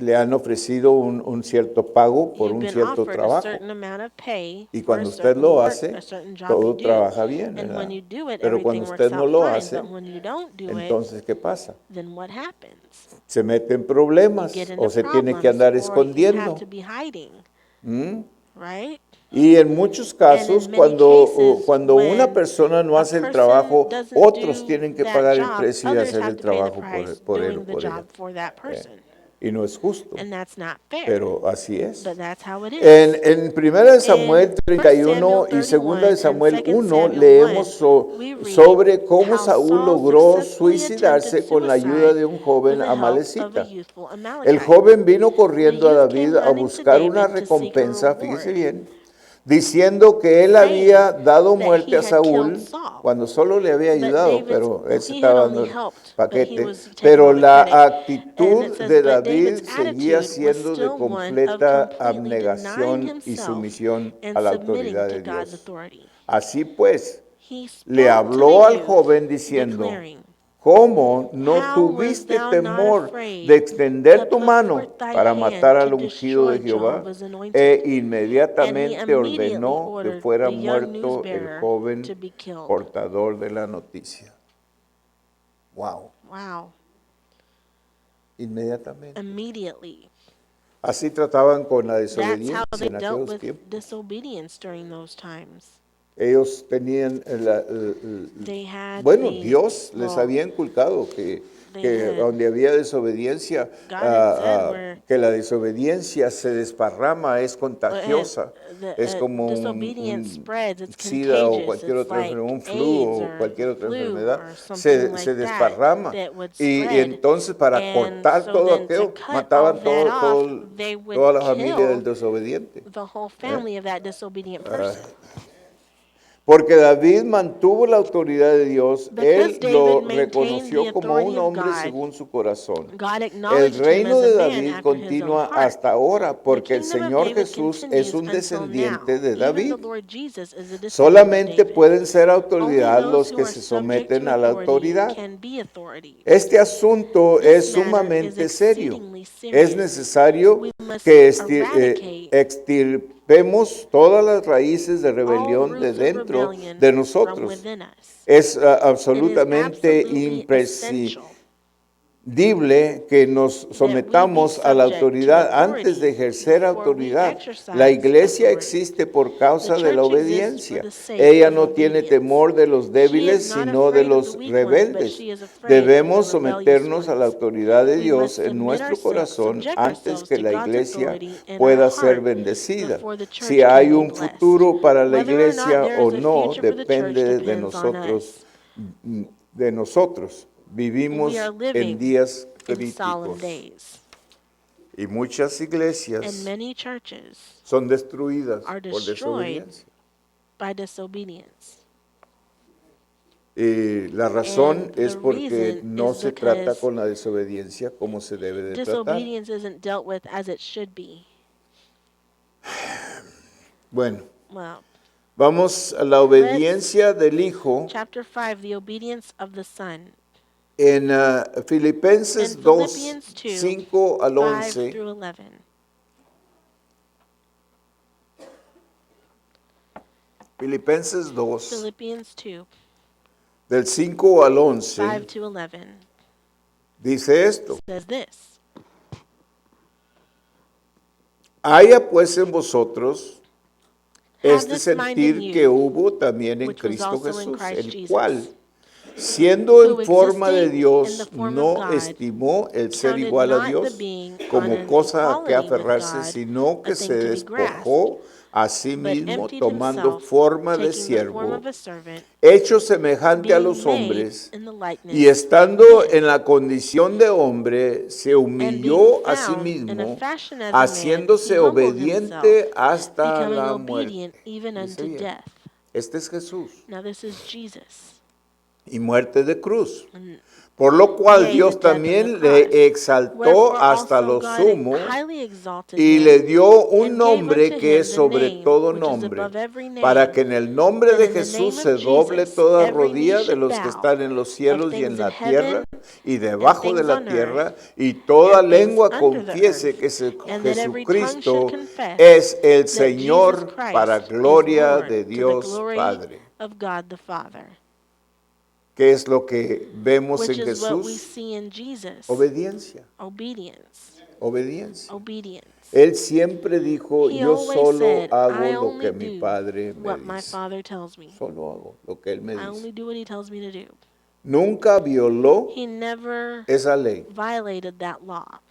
A: le han ofrecido un cierto pago por
B: you've
A: un
B: been
A: cierto
B: offered a
A: trabajo.
B: certain amount of pay
A: Y
B: for a
A: cuando usted
B: certain
A: lo
B: work,
A: hace,
B: a certain job
A: todo
B: you do.
A: trabaja bien,
B: And
A: ¿verdad?
B: when you do it,
A: Pero
B: everything
A: cuando
B: works
A: usted no
B: out
A: lo
B: fine.
A: hace,
B: But when you don't do it,
A: entonces, ¿qué pasa?
B: then what happens?
A: Se mete en
B: You
A: problemas
B: get
A: o
B: into
A: se tiene que
B: problems,
A: andar
B: or you have
A: escondiendo.
B: to be hiding,
A: ¿Mm?
B: right?
A: Y en muchos casos,
B: many cases,
A: cuando una
B: when
A: persona no
B: a
A: hace el
B: person
A: trabajo,
B: doesn't
A: otros
B: do
A: tienen que
B: that
A: pagar el
B: job,
A: precio y
B: others
A: hacer
B: have
A: el
B: to pay the
A: trabajo
B: price
A: por él o
B: doing the
A: por ella.
B: job for that person.
A: Y no es justo,
B: And that's not fair.
A: pero así es.
B: But that's how it is.
A: En 1 Samuel
B: In
A: 31
B: 1
A: y 2
B: Samuel
A: Samuel
B: 31 and 2
A: 1
B: Samuel
A: leemos
B: 1, we read
A: sobre cómo
B: how
A: Saúl
B: Saul
A: logró
B: successfully
A: suicidarse
B: attempted
A: con la ayuda
B: suicide
A: de un joven
B: with the help of a
A: amalecita.
B: youthful
A: El
B: Amalekite.
A: joven vino corriendo a
B: The youth
A: David
B: came
A: a
B: running to
A: buscar una
B: David to seek a
A: recompensa, fíjese
B: reward,
A: bien, diciendo que él
B: saying
A: había dado
B: that
A: muerte
B: he
A: a
B: had
A: Saúl
B: killed Saul.
A: cuando solo le había
B: But
A: ayudado,
B: David's,
A: pero él se
B: he had
A: estaba
B: only
A: dando el
B: helped, but he
A: paquete.
B: was taking
A: Pero
B: all the
A: la
B: credit. And
A: actitud
B: it says,
A: de
B: but
A: David
B: David's
A: seguía
B: attitude was
A: siendo de
B: still one of
A: completa
B: completely denying
A: abnegación y
B: himself
A: sumisión
B: and
A: a la
B: submitting
A: autoridad
B: to
A: de
B: God's
A: Dios.
B: authority.
A: Así pues,
B: He
A: le
B: spoke to
A: habló
B: the
A: al
B: youth,
A: joven diciendo,
B: declaring,
A: ¿cómo no
B: how was
A: tuviste
B: thou not
A: temor
B: afraid
A: de extender
B: to
A: tu
B: put
A: mano
B: forth thy
A: para matar
B: hand
A: al
B: to
A: ungido de
B: destroy
A: Jehová?
B: Jehovah's anointed?
A: E
B: And he
A: inmediatamente
B: immediately
A: ordenó que
B: ordered
A: fuera
B: the young
A: muerto el
B: newsbearer
A: joven
B: to be killed.
A: portador de la noticia. Wow,
B: Wow.
A: inmediatamente.
B: Immediately.
A: Así trataban con la
B: That's how
A: desobediencia
B: they
A: en
B: dealt
A: aquellos
B: with
A: tiempos.
B: disobedience during those times.
A: Ellos tenían,
B: They had
A: bueno,
B: the,
A: Dios les
B: well,
A: había inculcado
B: they
A: que
B: had,
A: donde había desobediencia,
B: God had said where
A: que la desobediencia se desparrama, es contagiosa, es como
B: disobedience spreads, it's
A: SIDA o
B: contagious,
A: cualquier
B: it's
A: otra
B: like
A: enfermedad, un flu
B: AIDS
A: o
B: or
A: cualquier
B: the
A: otra
B: flu
A: enfermedad,
B: or something like
A: se
B: that
A: desparrama.
B: that would
A: Y
B: spread.
A: entonces para
B: And
A: cortar
B: so
A: todo
B: then to
A: aquello,
B: cut
A: mataban
B: all that off, they
A: toda
B: would
A: la familia del
B: kill
A: desobediente.
B: the whole family of that disobedient person.
A: Porque David mantuvo la autoridad de Dios,
B: Because
A: él lo
B: David maintained the
A: reconoció como
B: authority
A: un
B: of
A: hombre
B: God,
A: según su corazón.
B: God
A: El
B: acknowledged him
A: reino
B: as
A: de
B: a man
A: David
B: after his own
A: continúa
B: heart.
A: hasta ahora
B: The
A: porque el
B: kingdom of
A: Señor
B: David
A: Jesús es
B: continues
A: un
B: until
A: descendiente
B: now.
A: de
B: Even
A: David.
B: the Lord Jesus is a descendant of
A: Solamente
B: David.
A: pueden ser
B: Only
A: autoridad
B: those
A: los
B: who
A: que
B: are
A: se
B: subject
A: someten
B: to
A: a la
B: authority
A: autoridad.
B: can be authority.
A: Este asunto
B: This
A: es
B: matter is
A: sumamente serio.
B: exceedingly
A: Es
B: serious.
A: necesario
B: We must
A: que
B: eradicate
A: extirpemos todas las raíces de
B: all
A: rebelión de
B: roots of
A: dentro
B: rebellion
A: de
B: from
A: nosotros.
B: within us.
A: Es
B: It is
A: absolutamente
B: absolutely essential
A: que nos
B: that we be
A: sometamos a la
B: subject to
A: autoridad antes
B: authority
A: de ejercer
B: before we
A: autoridad.
B: exercise
A: La iglesia
B: authority.
A: existe por
B: The
A: causa de la
B: church exists for
A: obediencia.
B: the sake
A: Ella
B: of
A: no tiene
B: obedience.
A: temor de los
B: She is
A: débiles,
B: not
A: sino de
B: afraid of the
A: los
B: weak ones, but
A: rebeldes.
B: she is afraid of
A: Debemos
B: the rebellious
A: someternos a la
B: ones.
A: autoridad de
B: We
A: Dios
B: must
A: en
B: submit
A: nuestro corazón
B: subject
A: antes
B: ourselves
A: que
B: to
A: la
B: God's
A: iglesia
B: authority in our
A: pueda ser
B: heart
A: bendecida.
B: before the church
A: Si
B: can
A: hay
B: be
A: un
B: blessed.
A: futuro para la
B: Whether or not
A: iglesia
B: there
A: o
B: is a
A: no
B: future for the church
A: depende de
B: depends on
A: nosotros.
B: us.
A: De nosotros. Vivimos
B: We are
A: en
B: living
A: días
B: in solemn
A: críticos
B: days,
A: y muchas
B: and
A: iglesias
B: many churches
A: son destruidas
B: are
A: por
B: destroyed
A: desobediencia.
B: by disobedience.
A: Y la razón
B: And
A: es
B: the
A: porque
B: reason
A: no
B: is
A: se trata
B: because
A: con la desobediencia como se debe de tratar.
B: disobedience isn't dealt with as it should be.
A: Bueno,
B: Well,
A: vamos a la obediencia del Hijo
B: chapter 5, the obedience of the Son.
A: en Filipenses
B: In
A: 2,
B: Philippians 2,
A: 5 al
B: 5
A: 11.
B: through 11.
A: Filipenses 2,
B: Philippians 2,
A: del 5 al
B: 5
A: 11,
B: to 11
A: dice esto.
B: says this.
A: Haya pues en vosotros
B: Have
A: este
B: this mind in
A: sentir que
B: you,
A: hubo también en
B: which was
A: Cristo
B: also in
A: Jesús,
B: Christ
A: el
B: Jesus,
A: cual, siendo
B: who
A: en forma de
B: existing in the
A: Dios,
B: form of
A: no
B: God,
A: estimó el ser
B: counted
A: igual a
B: not the
A: Dios
B: being
A: como
B: on an
A: cosa a que
B: equality with
A: aferrarse,
B: God
A: sino que
B: a
A: se
B: thing to be
A: despojó a sí
B: but
A: mismo,
B: emptied
A: tomando
B: himself,
A: forma de
B: taking the form
A: siervo,
B: of a servant,
A: hecho semejante a
B: being
A: los
B: made
A: hombres,
B: in the likeness
A: y
B: of
A: estando
B: men,
A: en la condición de hombre, se
B: and being
A: humilló a sí
B: found in a
A: mismo,
B: fashion as a man, he
A: haciéndose
B: humbled himself,
A: obediente hasta
B: becoming
A: la
B: obedient
A: muerte.
B: even
A: Dice
B: unto
A: bien,
B: death.
A: este es Jesús,
B: Now this is Jesus.
A: y muerte de cruz.
B: And
A: Por lo cual
B: yea, the
A: Dios
B: death on the
A: también
B: cross.
A: le exaltó
B: Wherefore
A: hasta
B: also
A: lo
B: God
A: sumo
B: highly exalted
A: y
B: him,
A: le dio un
B: and gave
A: nombre
B: unto
A: que
B: him
A: es
B: the
A: sobre
B: name
A: todo
B: which is
A: nombre,
B: above every
A: para
B: name,
A: que en el nombre
B: that
A: de
B: in the
A: Jesús
B: name
A: se
B: of
A: doble
B: Jesus
A: toda
B: every knee
A: rodilla de
B: should
A: los que
B: bow,
A: están en los
B: of
A: cielos y
B: things
A: en
B: in
A: la
B: heaven
A: tierra y
B: and
A: debajo de
B: things
A: la
B: on
A: tierra,
B: earth
A: y toda
B: and things
A: lengua
B: under the
A: confiese
B: earth,
A: que
B: and that every tongue should
A: Jesucristo
B: confess
A: es el
B: that Jesus
A: Señor para
B: Christ is
A: gloria
B: Lord
A: de
B: to the
A: Dios
B: glory
A: Padre.
B: of God the Father.
A: ¿Qué es lo que vemos
B: Which
A: en
B: is what we
A: Jesús?
B: see in Jesus.
A: Obediencia,
B: Obedience.
A: obediencia.
B: Obedience.
A: Él siempre dijo,
B: He
A: yo
B: always
A: solo
B: said,
A: hago
B: I
A: lo que
B: only
A: mi
B: do
A: Padre me
B: what my
A: dice.
B: Father tells me.
A: Solo hago lo que Él me
B: I only
A: dice.
B: do what he tells me to do.
A: Nunca violó
B: He never
A: esa ley.
B: violated that law.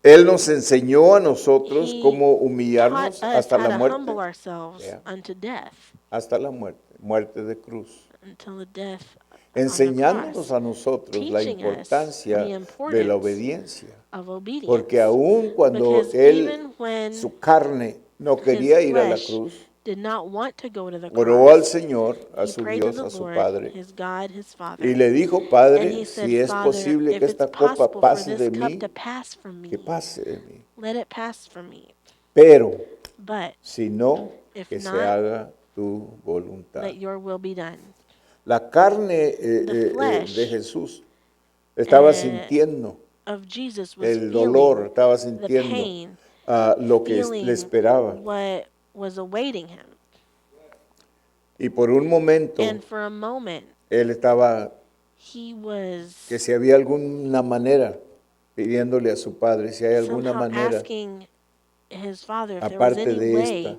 A: Él nos enseñó a nosotros
B: He
A: cómo
B: taught
A: humillarnos
B: us
A: hasta
B: how
A: la
B: to
A: muerte.
B: humble ourselves
A: Yeah.
B: unto death,
A: Hasta la muerte, muerte de cruz.
B: until the death on the
A: Enseñándonos
B: cross,
A: a nosotros la
B: teaching us
A: importancia
B: the
A: de la
B: importance
A: obediencia.
B: of obedience.
A: Porque aun cuando
B: Because
A: Él,
B: even when
A: su carne, no
B: his
A: quería ir a la
B: flesh
A: cruz,
B: did not want to go to the
A: oró al
B: cross,
A: Señor, a
B: he
A: su
B: prayed to
A: Dios,
B: the
A: a su
B: Lord,
A: Padre,
B: his God, his
A: y
B: Father,
A: le dijo,
B: and
A: Padre,
B: he said,
A: si es
B: Father,
A: posible
B: if
A: que
B: it's
A: esta copa
B: possible for
A: pase
B: this
A: de
B: cup
A: mí,
B: to pass from
A: que
B: me,
A: pase de mí.
B: let it pass from me.
A: Pero,
B: But
A: si no,
B: if
A: que se
B: not,
A: haga tu voluntad.
B: let your will be done.
A: La carne
B: The flesh
A: de Jesús estaba
B: uh,
A: sintiendo
B: of Jesus was
A: el dolor,
B: feeling
A: estaba
B: the
A: sintiendo
B: pain,
A: lo que le
B: feeling
A: esperaba.
B: what was awaiting him.
A: Y por un momento,
B: And for a moment,
A: él estaba,
B: he was
A: que si había alguna manera, pidiéndole a su padre, si hay alguna
B: somehow
A: manera,
B: asking his father if there was
A: aparte de esta,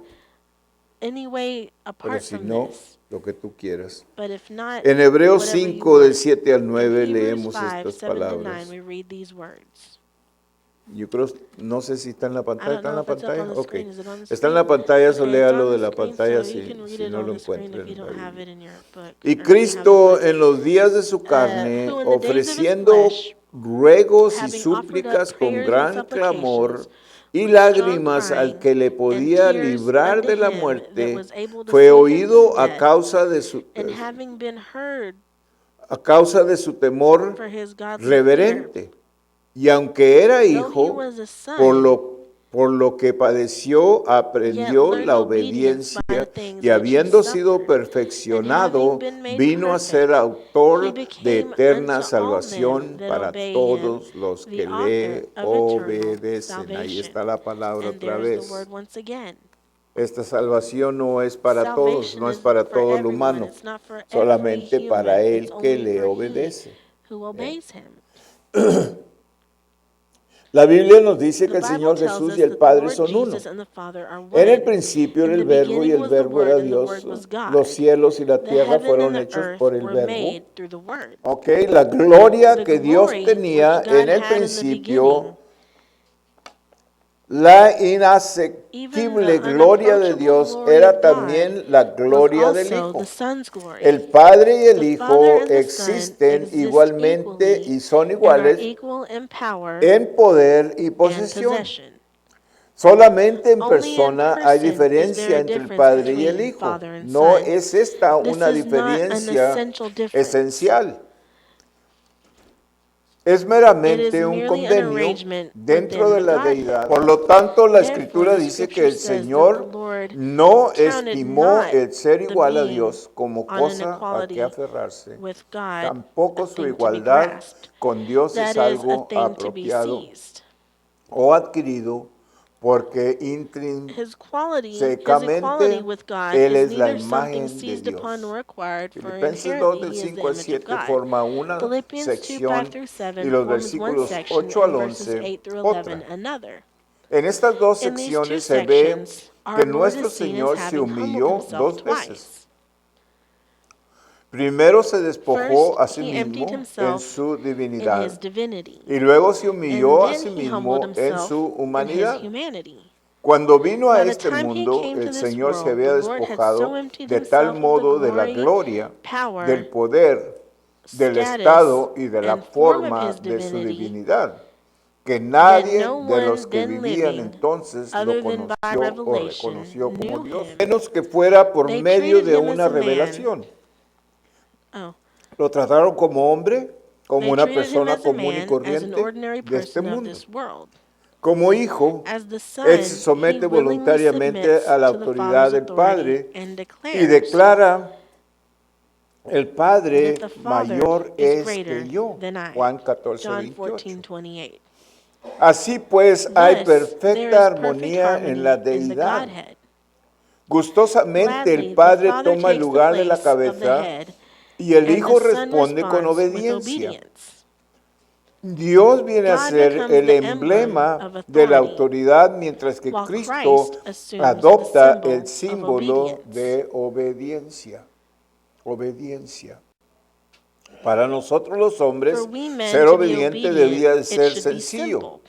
B: any way
A: pero
B: apart
A: si
B: from
A: no,
B: this.
A: lo que tú quieras.
B: But if not,
A: En Hebreos
B: whatever you
A: 5, del
B: want.
A: 7 al
B: In
A: 9,
B: Hebrews
A: leemos
B: 5,
A: estas
B: 7 to 9,
A: palabras.
B: we read these words.
A: Yo creo, no sé si está en la
B: I
A: pantalla.
B: don't
A: ¿Está en
B: know
A: la
B: if it's up
A: pantalla?
B: on the
A: Ok.
B: screen. Is it on the
A: Está en
B: screen?
A: la pantalla, so
B: Okay, it's
A: léalo
B: on
A: de
B: the
A: la
B: screen,
A: pantalla
B: so you can read
A: si
B: it
A: no
B: on
A: lo
B: the screen
A: encuentra
B: if you
A: en la
B: don't have
A: Biblia.
B: it in your book.
A: Y
B: or don't have the
A: Cristo
B: book.
A: en los días de su carne,
B: Who in the days of his
A: ofreciendo
B: flesh,
A: ruegos y
B: having offered up
A: súplicas con
B: prayers and
A: gran clamor
B: supplications
A: y
B: with strong
A: lágrimas al
B: crying
A: que le
B: and
A: podía
B: tears
A: librar
B: unto
A: de la
B: him that
A: muerte,
B: was able to
A: fue
B: save him from
A: oído
B: death, and having been heard
A: a causa de su temor
B: for his godly fear,
A: reverente. Y aunque era
B: though he
A: hijo,
B: was a
A: por
B: son,
A: lo Por lo que padeció,
B: yet
A: aprendió
B: learned
A: la
B: obedience by the
A: obediencia
B: things
A: y
B: which he
A: habiendo sido
B: suffered.
A: perfeccionado,
B: And having been made
A: vino a ser
B: perfect, he
A: autor de
B: became
A: eterna
B: unto all
A: salvación
B: men that
A: para
B: obey him
A: todos los
B: the
A: que
B: author
A: le
B: of eternal
A: obedecen. Ahí
B: salvation.
A: está la palabra
B: And
A: otra
B: there's the
A: vez.
B: word once again.
A: Esta salvación no es para todos,
B: Salvation
A: no es
B: isn't
A: para
B: for
A: todo el
B: everyone.
A: humano,
B: It's not for every
A: solamente para
B: human. It's
A: el que
B: only
A: le
B: for he
A: obedece.
B: who obeys him.
A: La Biblia nos dice
B: The
A: que el
B: Bible
A: Señor
B: tells
A: Jesús
B: us
A: y el
B: that the
A: Padre
B: Lord
A: son uno.
B: Jesus and the Father are
A: En el
B: one.
A: principio era
B: In
A: el
B: the
A: Verbo y
B: beginning
A: el
B: was the
A: Verbo era
B: Word, and the
A: Dios.
B: Word was
A: Los
B: God.
A: cielos y la
B: The
A: tierra
B: heaven
A: fueron
B: and the
A: hechos
B: earth
A: por el
B: were
A: Verbo.
B: made through the Word.
A: Ok, la gloria
B: The
A: que Dios
B: glory
A: tenía
B: which God
A: en el
B: had in the beginning,
A: principio, la
B: even
A: inasequible
B: the
A: gloria de
B: unapproachable
A: Dios
B: glory
A: era
B: of God,
A: también la
B: was
A: gloria del
B: also
A: Hijo.
B: the Son's glory.
A: El Padre y el
B: The Father
A: Hijo
B: and the Son
A: existen
B: exist
A: igualmente
B: equally
A: y son
B: and are
A: iguales
B: equal in power
A: en poder y
B: and
A: posesión.
B: possession.
A: Solamente en
B: Only in
A: persona hay
B: person is there
A: diferencia
B: a
A: entre el
B: difference
A: Padre y el
B: between
A: Hijo.
B: Father and
A: No
B: Son.
A: es esta
B: This
A: una
B: is not an
A: diferencia
B: essential difference.
A: esencial. Es
B: It is
A: meramente un
B: merely an
A: convenio
B: arrangement
A: dentro
B: within
A: de
B: the
A: la
B: Godhead.
A: deidad. Por lo tanto, la
B: Therefore,
A: Escritura
B: the
A: dice que
B: Scripture
A: el
B: says that the
A: Señor
B: Lord
A: no
B: counted
A: estimó
B: not
A: el ser
B: the
A: igual a
B: being
A: Dios como
B: on an
A: cosa a que
B: equality
A: aferrarse.
B: with God a
A: Tampoco su
B: thing to be
A: igualdad
B: grasped.
A: con Dios
B: That
A: es
B: is, a
A: algo
B: thing to be
A: apropiado
B: seized.
A: o adquirido, porque
B: His equality
A: intrínsecamente
B: with God
A: Él
B: is
A: es la
B: neither something
A: imagen de
B: seized upon
A: Dios.
B: nor acquired, for
A: Filipenses 2
B: inherently
A: del
B: he is the
A: 5 al
B: image of
A: 7
B: God.
A: forma una
B: Philippians 2, 5
A: sección
B: through
A: y
B: 7
A: los
B: forms one
A: versículos
B: section,
A: 8 al
B: and verses
A: 11
B: 8 through
A: otra.
B: 11 another.
A: En estas dos
B: In these two
A: secciones se ve
B: sections,
A: que
B: our Lord
A: nuestro
B: is seen as
A: Señor se
B: having humbled
A: humilló
B: himself
A: dos veces.
B: twice.
A: Primero se despojó
B: First,
A: a sí
B: he emptied
A: mismo en
B: himself
A: su
B: in
A: divinidad
B: his divinity,
A: y luego se
B: and
A: humilló a
B: then
A: sí
B: he humbled
A: mismo en
B: himself
A: su
B: in his
A: humanidad.
B: humanity.
A: Cuando vino a
B: By the
A: este
B: time he
A: mundo,
B: came to
A: el
B: this
A: Señor se
B: world, the
A: había
B: Lord had so
A: despojado
B: emptied
A: de tal
B: himself of the
A: modo de la
B: glory,
A: gloria,
B: power,
A: del poder, del
B: status,
A: estado y de la
B: and form of
A: forma
B: his
A: de su
B: divinity,
A: divinidad, que
B: that
A: nadie
B: no
A: de los
B: one
A: que
B: then
A: vivían
B: living,
A: entonces lo
B: other than by
A: conoció o
B: revelation,
A: reconoció como
B: knew
A: Dios,
B: him.
A: menos que fuera por
B: They
A: medio
B: treated
A: de
B: him as
A: una
B: a man.
A: revelación.
B: Oh,
A: Lo trataron como hombre, como
B: they
A: una
B: treated him
A: persona
B: as a
A: común y
B: man, as an
A: corriente
B: ordinary
A: de este
B: person of
A: mundo.
B: this world.
A: Como hijo,
B: As the
A: él se
B: Son, he
A: somete
B: willingly
A: voluntariamente
B: submits
A: a la
B: to the
A: autoridad
B: Father's
A: del
B: authority
A: Padre
B: and
A: y
B: declares
A: declara, el
B: that
A: Padre
B: the Father
A: mayor
B: is
A: es
B: greater
A: que yo.
B: than I.
A: Juan 14,
B: John
A: 28.
B: 14:28.
A: Así pues, hay
B: Thus, there
A: perfecta
B: is perfect
A: armonía en la
B: harmony in the
A: deidad.
B: Godhead.
A: Gustosamente el
B: Gladly, the
A: Padre
B: Father
A: toma el
B: takes the
A: lugar de la
B: place of the
A: cabeza
B: head,
A: y el
B: and the
A: Hijo
B: Son
A: responde con
B: responds with
A: obediencia.
B: obedience.
A: Dios viene a
B: God
A: ser
B: becomes
A: el
B: the emblem
A: emblema
B: of
A: de la
B: authority,
A: autoridad, mientras que
B: while
A: Cristo
B: Christ assumes the
A: adopta
B: symbol
A: el
B: of
A: símbolo
B: obedience.
A: de obediencia. Obediencia. Para nosotros los
B: For
A: hombres,
B: we men
A: ser
B: to be
A: obediente
B: obedient,
A: debía de
B: it
A: ser
B: should be
A: sencillo,
B: simple,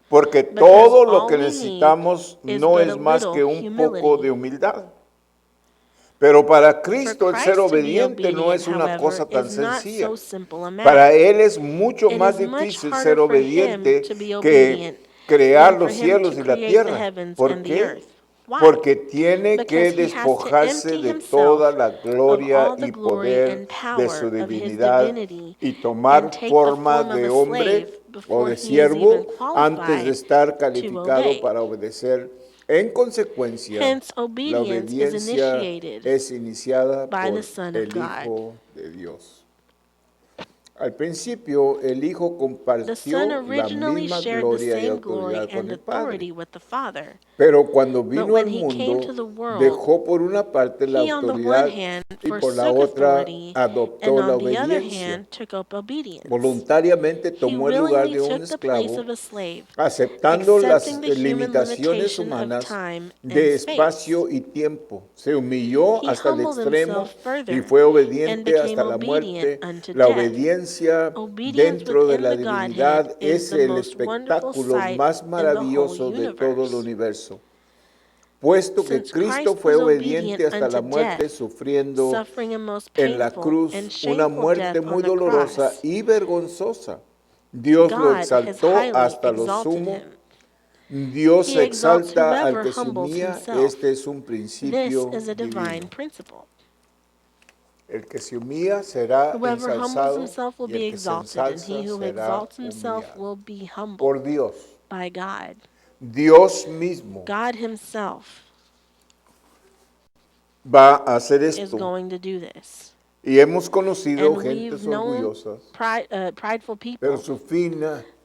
A: porque
B: because
A: todo lo
B: all
A: que
B: we need
A: necesitamos
B: is
A: no
B: but a
A: es más
B: little
A: que un poco
B: humility.
A: de humildad. Pero para
B: For
A: Cristo el ser
B: Christ to be
A: obediente no
B: obedient,
A: es una
B: however,
A: cosa tan
B: is not
A: sencilla.
B: so simple a
A: Para
B: matter.
A: Él es mucho
B: It
A: más
B: is much
A: difícil
B: harder
A: ser
B: for him
A: obediente
B: to be
A: que
B: obedient
A: crear
B: than for
A: los
B: him to
A: cielos y la
B: create the
A: tierra.
B: heavens
A: ¿Por
B: and the
A: qué?
B: earth. Why?
A: Porque tiene que
B: Because he has to
A: despojarse
B: empty
A: de toda
B: himself
A: la
B: of
A: gloria
B: all the
A: y
B: glory
A: poder
B: and
A: de
B: power
A: su
B: of his
A: divinidad
B: divinity
A: y
B: and
A: tomar
B: take the
A: forma
B: form of
A: de
B: a
A: hombre
B: slave
A: o
B: before
A: de
B: he is even
A: siervo antes de
B: qualified
A: estar
B: to
A: calificado
B: obey.
A: para obedecer. En consecuencia,
B: Hence,
A: la
B: obedience is
A: obediencia
B: initiated
A: es iniciada
B: by the
A: por
B: Son of
A: el
B: God.
A: Hijo de Dios. Al principio, el Hijo
B: The Son
A: compartió la
B: originally
A: misma
B: shared the
A: gloria y
B: same glory
A: autoridad con
B: and
A: el Padre.
B: authority with the Father.
A: Pero cuando
B: But
A: vino
B: when
A: al
B: he came to
A: mundo,
B: the world,
A: dejó por una parte la
B: he on the one
A: autoridad
B: hand
A: y por la
B: forsook
A: otra
B: authority,
A: adoptó
B: and
A: la
B: on the other
A: obediencia.
B: hand took up obedience.
A: Voluntariamente
B: He
A: tomó el lugar
B: willingly
A: de un
B: took the place
A: esclavo,
B: of a slave,
A: aceptando las
B: accepting the human
A: limitaciones
B: limitation of
A: humanas
B: time and
A: de
B: space.
A: espacio y tiempo. Se humilló
B: He
A: hasta el
B: humbled
A: extremo
B: himself
A: y
B: further
A: fue
B: and
A: obediente
B: became
A: hasta la
B: obedient
A: muerte.
B: unto
A: La
B: death.
A: obediencia
B: Obedience
A: dentro de
B: within
A: la
B: the Godhead
A: divinidad
B: is
A: es
B: the
A: el
B: most wonderful
A: espectáculo
B: sight
A: más
B: in the whole
A: maravilloso de todo el
B: universe.
A: universo. Puesto que
B: Since
A: Cristo
B: Christ
A: fue
B: was obedient
A: obediente hasta
B: unto
A: la muerte,
B: death,
A: sufriendo
B: suffering a most
A: en la
B: painful and
A: cruz una
B: shameful death
A: muerte muy
B: on the
A: dolorosa
B: cross,
A: y vergonzosa, Dios lo
B: God has
A: exaltó
B: highly
A: hasta lo
B: exalted
A: sumo.
B: him.
A: Dios
B: He exalts
A: exalta al
B: whoever
A: que se
B: humbles
A: humilla.
B: himself.
A: Este es un
B: This
A: principio
B: is a divine
A: divino.
B: principle.
A: El que se humilla será
B: Whoever humbles
A: ensalzado
B: himself will
A: y
B: be
A: el que se
B: exalted, and he
A: ensalza
B: who
A: será
B: exalts himself
A: humillado
B: will be humbled
A: por Dios.
B: by God.
A: Dios mismo
B: God himself
A: va a hacer
B: is
A: esto.
B: going to do this.
A: Y hemos conocido
B: And
A: gentes
B: we've known
A: orgullosas,
B: prideful
A: pero
B: people,
A: su fin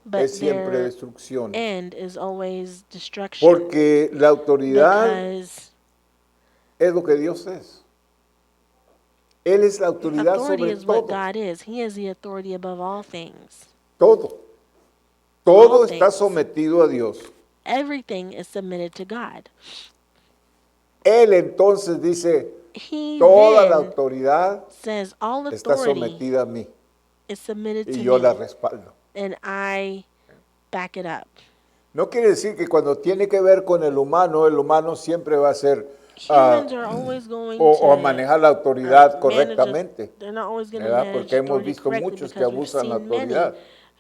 B: but
A: es siempre
B: their
A: destrucción.
B: end is always destruction.
A: Porque la autoridad
B: Because
A: es lo que Dios es. Él es la autoridad
B: authority
A: sobre
B: is what
A: todo.
B: God is. He is the authority above all things.
A: Todo. Todo
B: All
A: está
B: things.
A: sometido a Dios.
B: Everything is submitted to God.
A: Él entonces dice,
B: He
A: toda la
B: then
A: autoridad
B: says all
A: está
B: authority
A: sometida a mí
B: is submitted
A: y
B: to
A: yo la
B: me,
A: respaldo.
B: and I back it up.
A: No quiere decir que cuando tiene que ver con el humano siempre va a ser
B: Humans are always going
A: o a
B: to
A: manejar la autoridad
B: manage
A: correctamente,
B: they're not always going to
A: ¿verdad?
B: manage
A: Porque hemos
B: authority
A: visto
B: correctly,
A: muchos que
B: because we've
A: abusan la
B: seen many
A: autoridad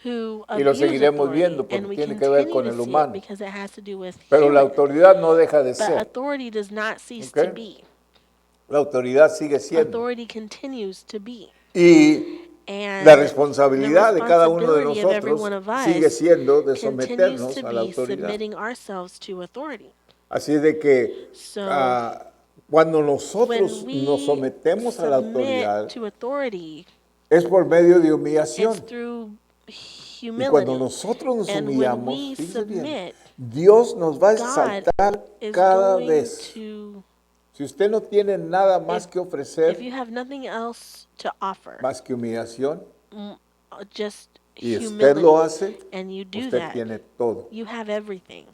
B: who
A: y lo
B: abuse
A: seguiremos
B: authority,
A: viendo
B: and
A: porque
B: we
A: tiene que ver
B: continue
A: con
B: to
A: el
B: see it
A: humano.
B: because it has to do with
A: Pero la
B: human.
A: autoridad no deja de
B: But
A: ser.
B: authority does not cease
A: Okay.
B: to be.
A: La autoridad sigue siendo.
B: Authority continues to be.
A: Y
B: And
A: la
B: the
A: responsabilidad de cada uno de
B: responsibility of every
A: nosotros
B: one of us
A: sigue siendo de
B: continues
A: someternos
B: to
A: a la
B: be
A: autoridad.
B: submitting ourselves to authority.
A: Así es de que
B: So
A: cuando
B: when
A: nosotros
B: we
A: nos sometemos a la autoridad
B: submit to authority,
A: es por medio de
B: it's
A: humillación.
B: through
A: Y cuando
B: humility.
A: nosotros nos
B: And when
A: humillamos,
B: we
A: fíjense bien,
B: submit,
A: Dios nos va a
B: God
A: exaltar
B: is
A: cada
B: going
A: vez.
B: to,
A: Si usted no tiene nada más
B: if-
A: que
B: if
A: ofrecer,
B: you have nothing else to offer,
A: más que humillación,
B: just
A: y usted lo
B: humility,
A: hace,
B: and you do
A: usted
B: that,
A: tiene todo.
B: you have everything.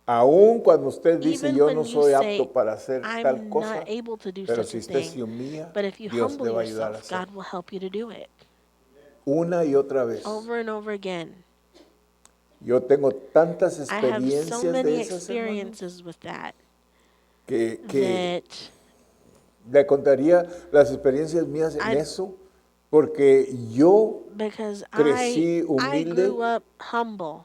A: Aún cuando usted dice,
B: Even
A: yo
B: when
A: no
B: you
A: soy
B: say,
A: apto para hacer tal
B: I'm
A: cosa,
B: not able to do
A: pero
B: such
A: si
B: a
A: usted se
B: thing,
A: humilla,
B: but if you
A: Dios
B: humble
A: le va a ayudar a
B: yourself,
A: hacer.
B: God will help you to do it
A: Una y otra vez.
B: over and over again.
A: Yo tengo tantas
B: I have so
A: experiencias de
B: many
A: esas, hermanos,
B: experiences with that,
A: que
B: that
A: le contaría las experiencias mías en
B: I-
A: eso, porque yo
B: because
A: crecí
B: I
A: humilde
B: grew up humble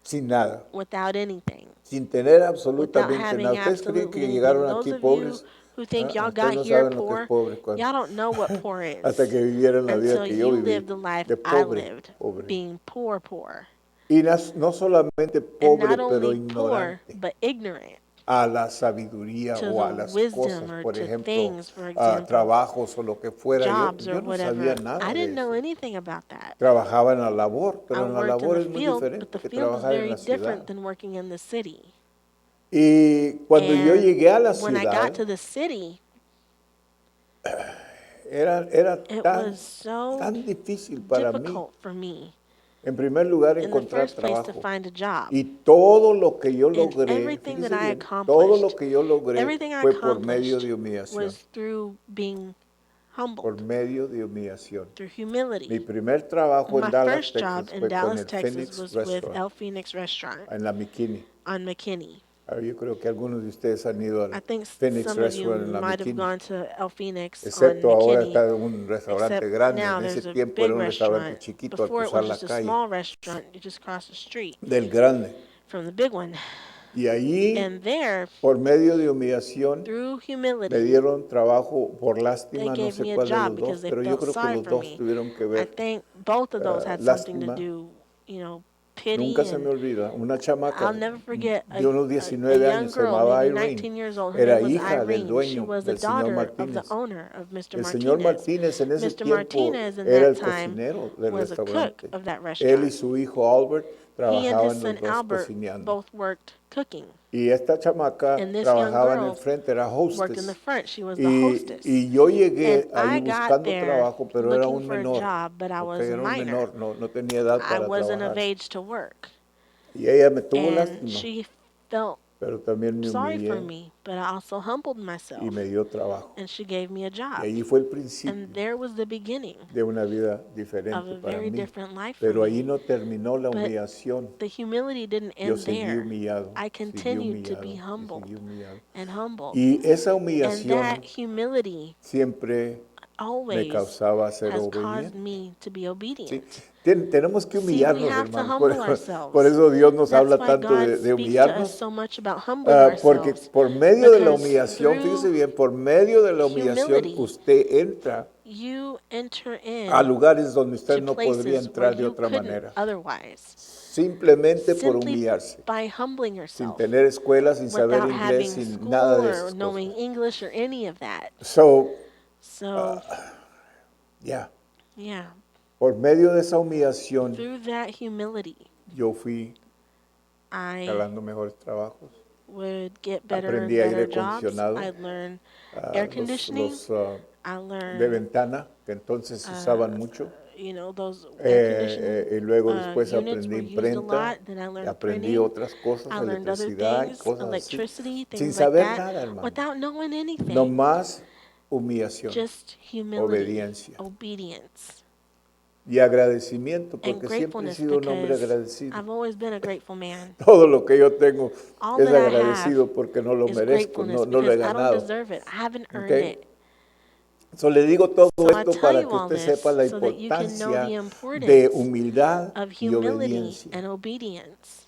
A: sin nada,
B: without anything,
A: sin tener
B: without
A: absolutamente
B: having
A: nada. ¿Ustedes creen
B: absolutely
A: que
B: anything.
A: llegaron
B: Those
A: aquí
B: of you
A: pobres?
B: who think y'all
A: Ustedes
B: got
A: no
B: here
A: saben lo que es
B: poor,
A: pobre cuando-
B: y'all don't know what poor is
A: hasta que vivieran la vida
B: until
A: que yo
B: you
A: viví,
B: live the life
A: de
B: I
A: pobre,
B: lived,
A: pobre.
B: being poor.
A: Y no solamente
B: And
A: pobre,
B: not
A: pero
B: only poor,
A: ignorante
B: but ignorant
A: a la sabiduría
B: to
A: o a
B: the
A: las
B: wisdom
A: cosas,
B: or
A: por
B: to
A: ejemplo,
B: things, for
A: a
B: example,
A: trabajos o lo que fuera.
B: jobs
A: Yo
B: or
A: no sabía
B: whatever.
A: nada
B: I
A: de
B: didn't know
A: eso.
B: anything about that.
A: Trabajaba en la labor,
B: I
A: pero en la
B: worked in
A: labor
B: the
A: es muy
B: field, but
A: diferente
B: the
A: que
B: field is
A: trabajar en
B: very
A: la
B: different
A: ciudad.
B: than working in the city.
A: Y cuando yo
B: And
A: llegué a la
B: when I got
A: ciudad,
B: to the city,
A: era
B: it
A: tan,
B: was so
A: tan difícil para mí,
B: difficult for me,
A: en primer lugar,
B: in the
A: encontrar
B: first place, to
A: trabajo.
B: find a job.
A: Y todo lo que yo
B: And
A: logré,
B: everything
A: fíjese
B: that I
A: bien, todo lo
B: accomplished,
A: que yo logré
B: everything I
A: fue por medio
B: accomplished
A: de humillación.
B: was through being
A: Por
B: humbled,
A: medio de humillación.
B: through
A: Mi
B: humility.
A: primer trabajo
B: My
A: en Dallas,
B: first job
A: Texas
B: in
A: fue con
B: Dallas,
A: el
B: Texas
A: Phoenix
B: was with
A: Restaurant,
B: El Phoenix Restaurant
A: en la McKinney.
B: on McKinney.
A: Ahora, yo creo que algunos de ustedes han ido
B: I
A: al
B: think
A: Phoenix
B: some of you
A: Restaurant en la
B: might have
A: McKinney.
B: gone to El Phoenix on
A: Excepto ahora
B: McKinney,
A: está un restaurante
B: except
A: grande.
B: now
A: En ese
B: there's a
A: tiempo era
B: big
A: un restaurante
B: restaurant.
A: chiquito al
B: Before it
A: cruzar
B: was
A: la
B: just a
A: calle
B: small restaurant, you just cross the street
A: del grande.
B: from the big one.
A: Y allí,
B: And there,
A: por medio de humillación,
B: through
A: me
B: humility,
A: dieron trabajo por
B: they
A: lástima, no
B: gave
A: sé
B: me a
A: cuál de
B: job
A: los
B: because
A: dos,
B: they
A: pero yo
B: felt
A: creo que
B: sorry
A: los
B: for
A: dos
B: me.
A: tuvieron que
B: I
A: ver.
B: think both of those had something to
A: Lástima.
B: do, pity.
A: Nunca se me
B: And
A: olvida, una chamaca
B: I'll never forget
A: de unos
B: a
A: 19
B: young
A: años, se
B: girl,
A: llamaba
B: maybe
A: Irene,
B: 19 years old. Her
A: era
B: name was
A: hija del
B: Irene. She
A: dueño
B: was the
A: del señor
B: daughter of the
A: Martínez.
B: owner of Mr.
A: El señor
B: Martinez.
A: Martínez en ese
B: Mr.
A: tiempo
B: Martinez in
A: era el
B: that time
A: cocinero del
B: was a cook
A: restaurante.
B: of that
A: Él y
B: restaurant.
A: su hijo Albert
B: He and
A: trabajaban
B: his
A: los
B: son
A: dos
B: Albert
A: cocinando.
B: both worked cooking.
A: Y esta chamaca
B: And this young
A: trabajaba en el
B: girl
A: frente, era
B: worked in the
A: hostess.
B: front. She was the
A: Y
B: hostess.
A: yo llegué
B: And
A: ahí
B: I got
A: buscando
B: there
A: trabajo, pero era
B: looking
A: un
B: for a
A: menor.
B: job, but I
A: Ok,
B: was a
A: era un
B: minor.
A: menor, no tenía edad
B: I
A: para
B: wasn't of
A: trabajar.
B: age to work.
A: Y ella me tuvo
B: And
A: lástima,
B: she felt
A: pero también me
B: sorry for
A: humillé
B: me, but I also humbled myself.
A: y me dio trabajo.
B: And she gave me a
A: Y
B: job.
A: ahí fue el
B: And
A: principio
B: there was the beginning
A: de una vida
B: of
A: diferente
B: a
A: para
B: very
A: mí.
B: different life for
A: Pero ahí
B: me.
A: no terminó la
B: But
A: humillación.
B: the humility didn't
A: Yo
B: end
A: seguí
B: there.
A: humillado,
B: I
A: seguí
B: continued to
A: humillado,
B: be
A: y
B: humbled
A: seguí humillado.
B: and humbled.
A: Y esa
B: And that
A: humillación
B: humility
A: siempre me
B: always
A: causaba ser
B: has caused
A: obediente.
B: me to be
A: Sí,
B: obedient.
A: tenemos que
B: See,
A: humillarnos,
B: we have to
A: hermanos.
B: humble ourselves.
A: Por eso Dios nos
B: That's
A: habla
B: why
A: tanto
B: God
A: de
B: speaks to us
A: humillarnos.
B: so much about humbling
A: Porque
B: ourselves.
A: por medio de la
B: Because
A: humillación,
B: through
A: fíjese bien, por medio de la humillación
B: humility,
A: usted entra
B: you enter in
A: a lugares donde usted
B: to
A: no podría
B: places where
A: entrar de
B: you
A: otra
B: couldn't
A: manera.
B: otherwise.
A: simplemente por
B: simply
A: humillarse,
B: by humbling
A: sin
B: yourself,
A: tener escuela, sin saber
B: without having
A: inglés, sin
B: school
A: nada de
B: or
A: esas
B: knowing
A: cosas.
B: English or any of that.
A: So,
B: So,
A: ya,
B: yeah,
A: por medio de esa humillación,
B: through that humility,
A: yo fui
B: I
A: jalando mejores trabajos.
B: would get better and
A: Aprendí aire
B: better jobs.
A: acondicionado,
B: I'd learn air conditioning. I
A: de
B: learned,
A: ventana, que entonces se usaban mucho.
B: those air conditioning
A: Y luego después
B: units
A: aprendí
B: were used a
A: imprenta,
B: lot. Then I learned
A: aprendí
B: printing.
A: otras cosas,
B: I learned other
A: electricidad y
B: things,
A: cosas así,
B: electricity,
A: sin
B: things like
A: saber
B: that,
A: nada, hermano.
B: without knowing anything.
A: No más humillación,
B: Just humility,
A: obediencia
B: obedience,
A: y agradecimiento,
B: and
A: porque siempre he
B: gratefulness,
A: sido un hombre
B: because
A: agradecido.
B: I've always been a grateful man.
A: Todo lo que yo tengo
B: All
A: es
B: that I have
A: agradecido porque no lo
B: is
A: merezco,
B: gratefulness
A: no lo he
B: because I don't
A: ganado.
B: deserve it. I haven't earned
A: Okay.
B: it.
A: So, le digo todo
B: So I
A: esto
B: tell
A: para
B: you
A: que
B: all
A: usted
B: this
A: sepa la
B: so that you can know
A: importancia
B: the
A: de
B: importance
A: humildad
B: of
A: y
B: humility
A: obediencia.
B: and obedience.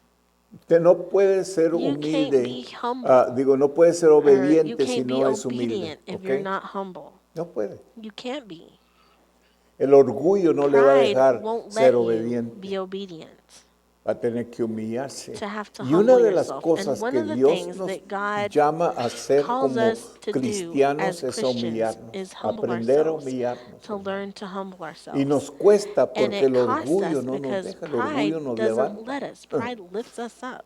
A: Usted no puede ser
B: You can't
A: humilde,
B: be humble,
A: no puede ser
B: or you
A: obediente si
B: can't be
A: no es humilde.
B: obedient if
A: ¿Ok?
B: you're not humble.
A: No puede.
B: You can't be.
A: El orgullo no le va a
B: Pride
A: dejar
B: won't
A: ser
B: let you
A: obediente.
B: be obedient,
A: Va a tener que humillarse.
B: to have to
A: Y una
B: humble
A: de las
B: yourself.
A: cosas
B: And one
A: que
B: of the
A: Dios
B: things
A: nos
B: that God
A: llama a hacer
B: calls
A: como
B: us to do
A: cristianos
B: as
A: es a
B: Christians
A: humillarnos,
B: is humble
A: aprender a
B: ourselves,
A: humillarnos.
B: to
A: hermano.
B: learn to humble
A: Y
B: ourselves.
A: nos cuesta
B: And
A: porque
B: it
A: el
B: costs
A: orgullo
B: us
A: no nos
B: because
A: deja, el
B: pride
A: orgullo nos
B: doesn't
A: levanta.
B: let us. Pride lifts us up.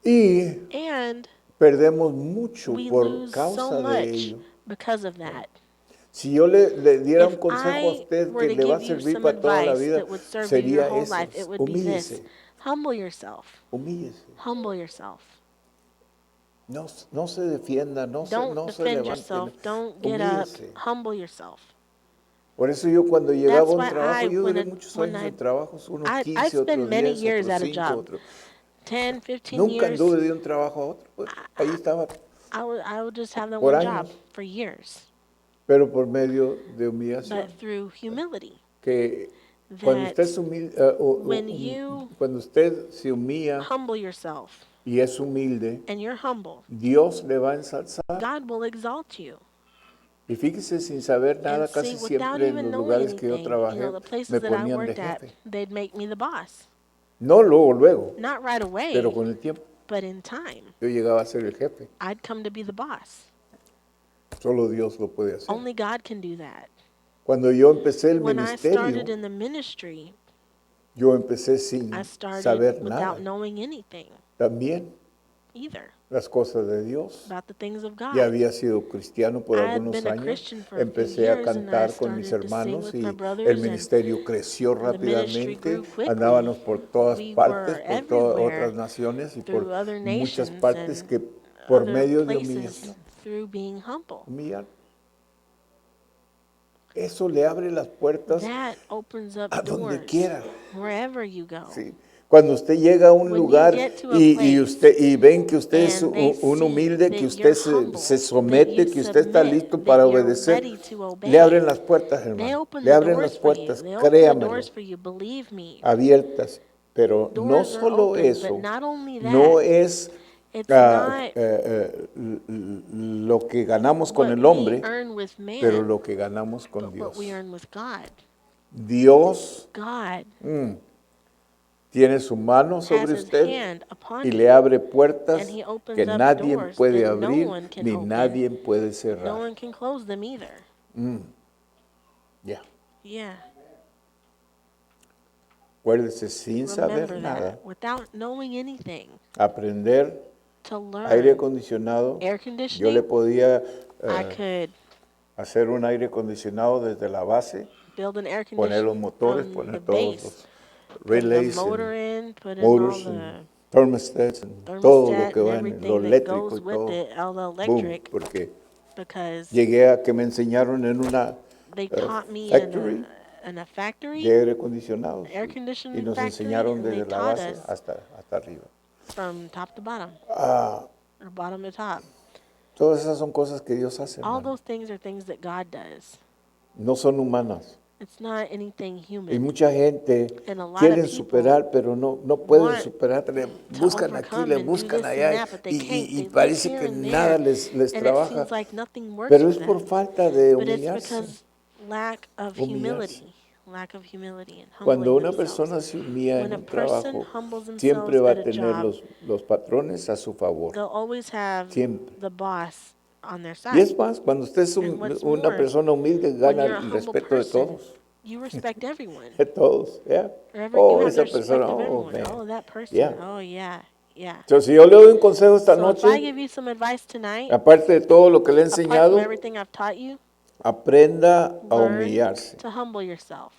A: Y
B: And
A: perdemos mucho
B: we
A: por
B: lose so
A: causa de
B: much
A: ello.
B: because of that.
A: Si yo le diera un
B: If
A: consejo a
B: I
A: usted
B: were
A: que
B: to
A: le va a
B: give you
A: servir
B: some
A: para toda la
B: advice
A: vida,
B: that would serve you your
A: sería
B: whole
A: eso,
B: life, it would be this.
A: humíllese,
B: Humble yourself.
A: humíllese.
B: Humble yourself.
A: No se defienda, no
B: Don't
A: se
B: defend
A: levante,
B: yourself. Don't get up.
A: humíllese.
B: Humble yourself.
A: Por eso yo cuando llegaba a
B: That's
A: un
B: why
A: trabajo, yo
B: when
A: duré muchos
B: when
A: años en trabajos, unos
B: I
A: 15,
B: spent
A: otros
B: many
A: 10,
B: years
A: otros
B: at a
A: 5,
B: job,
A: otros...
B: 10, 15
A: Nunca
B: years.
A: anduve de un trabajo a otro, pues, ahí estaba,
B: I would just have that
A: por
B: one job
A: años.
B: for years.
A: Pero por medio de humillación.
B: But through humility,
A: Que cuando
B: that
A: usted, se
B: when you
A: cuando usted se humilla
B: humble yourself
A: y es humilde,
B: and you're humble,
A: Dios le va a ensalzar.
B: God will exalt you.
A: Y fíjese, sin saber nada,
B: And see,
A: casi
B: without
A: siempre en
B: even
A: los
B: knowing
A: lugares que yo
B: anything,
A: trabajé,
B: the places
A: me
B: that I
A: ponían de
B: worked at,
A: jefe.
B: they'd make me the boss.
A: No luego,
B: Not right away,
A: pero con el tiempo
B: but in time,
A: yo llegaba a ser el jefe.
B: I'd come to be the boss.
A: Solo Dios lo puede hacer.
B: Only God can do that.
A: Cuando yo empecé el
B: When I started
A: ministerio,
B: in the ministry,
A: yo empecé sin
B: I started
A: saber
B: without
A: nada.
B: knowing anything
A: También
B: either
A: las cosas de Dios.
B: about the things of God.
A: Ya había sido cristiano por
B: I had
A: algunos
B: been a
A: años.
B: Christian for a few
A: Empecé a
B: years, and I
A: cantar con mis
B: started to sing
A: hermanos
B: with my
A: y
B: brothers,
A: el
B: and
A: ministerio creció
B: the ministry
A: rápidamente.
B: grew quickly.
A: Andábamos por todas
B: We
A: partes,
B: were
A: por todas
B: everywhere
A: otras naciones y por
B: through other
A: muchas
B: nations
A: partes
B: and
A: que por
B: other
A: medio de
B: places
A: humillación.
B: through being humble.
A: Humillar. Eso le abre las puertas
B: That opens up
A: a donde
B: doors
A: quiera.
B: wherever you go.
A: Sí. Cuando usted llega a un
B: When you
A: lugar
B: get to a
A: y ven que usted es
B: and they
A: un
B: see
A: humilde,
B: that
A: que usted
B: you're
A: se
B: humble, that
A: somete,
B: you
A: que usted está
B: submit,
A: listo
B: that
A: para
B: you're
A: obedecer,
B: ready to obey,
A: le abren las puertas,
B: they
A: hermano.
B: open
A: Le
B: the
A: abren
B: doors
A: las
B: for you.
A: puertas,
B: They open the
A: créamelo,
B: doors for you, believe me.
A: abiertas. Pero no
B: Doors are
A: solo
B: open,
A: eso,
B: but not only that,
A: no es
B: it's
A: ah,
B: not
A: lo que ganamos con
B: what
A: el
B: we
A: hombre,
B: earn with man,
A: pero lo que ganamos con
B: but
A: Dios.
B: what we earn with God.
A: Dios
B: God
A: tiene su mano
B: has
A: sobre
B: his
A: usted
B: hand upon
A: y
B: you,
A: le abre puertas
B: and he opens
A: que
B: up
A: nadie
B: doors
A: puede
B: that no
A: abrir
B: one can
A: ni
B: open.
A: nadie puede
B: No
A: cerrar.
B: one can close them either.
A: Ya.
B: Yeah,
A: Acuérdese, sin saber
B: remember
A: nada,
B: that. Without knowing anything,
A: aprender
B: to
A: aire
B: learn
A: acondicionado.
B: air
A: Yo
B: conditioning,
A: le podía
B: I could
A: hacer un aire acondicionado desde la base,
B: build an air
A: poner los
B: conditioning
A: motores,
B: from
A: poner
B: the
A: todos
B: base.
A: los
B: Put the
A: relays,
B: motor in, put in
A: motors,
B: all the
A: thermostats, todo lo
B: thermostat
A: que
B: and
A: va en lo
B: everything that
A: eléctrico
B: goes
A: y
B: with
A: todo.
B: it, all the
A: Boom,
B: electric,
A: porque
B: because
A: llegué a que me enseñaron en una
B: they taught me
A: factory
B: in a factory,
A: de aire acondicionado
B: air
A: y
B: conditioning
A: nos
B: factory,
A: enseñaron
B: and they
A: desde la
B: taught
A: base
B: us
A: hasta arriba.
B: from top to bottom,
A: Ah,
B: or bottom to top.
A: todas esas son cosas que Dios hace,
B: All
A: hermano.
B: those things are things that God does.
A: No son humanas.
B: It's not anything
A: Y
B: human.
A: mucha gente
B: And a lot of
A: quieren
B: people
A: superar, pero no pueden
B: want
A: superar. Le
B: to
A: buscan aquí,
B: overcome
A: le
B: and do
A: buscan
B: this and
A: allá
B: that, but they can't.
A: y
B: They look
A: parece
B: here
A: que
B: and
A: nada
B: there,
A: les
B: and it
A: trabaja.
B: seems like nothing works
A: Pero
B: for
A: es por
B: them.
A: falta de
B: But it's
A: humillarse.
B: because lack of
A: Humillarse.
B: humility, lack of humility and
A: Cuando
B: humbling
A: una
B: themselves.
A: persona se humilla en
B: When a
A: un
B: person
A: trabajo,
B: humbles
A: siempre
B: themselves
A: va
B: at
A: a
B: a
A: tener
B: job,
A: los patrones a su favor.
B: they'll always have
A: Siempre.
B: the boss on their
A: Y
B: side.
A: es más, cuando usted es
B: And what's
A: una
B: more,
A: persona humilde,
B: when
A: gana
B: you're a
A: el
B: humble
A: respeto de
B: person,
A: todos.
B: you respect everyone.
A: De todos, ¿ya?
B: You
A: Oh,
B: have the
A: esa
B: respect
A: persona,
B: of
A: oh,
B: everyone.
A: man.
B: Oh, that person.
A: Yeah.
B: Oh, yeah, yeah.
A: Entonces, si yo le doy un consejo esta
B: So if I
A: noche,
B: give you some advice tonight,
A: aparte de todo lo que le he
B: apart from
A: enseñado,
B: everything I've taught you,
A: aprenda a
B: learn
A: humillarse.
B: to humble yourself.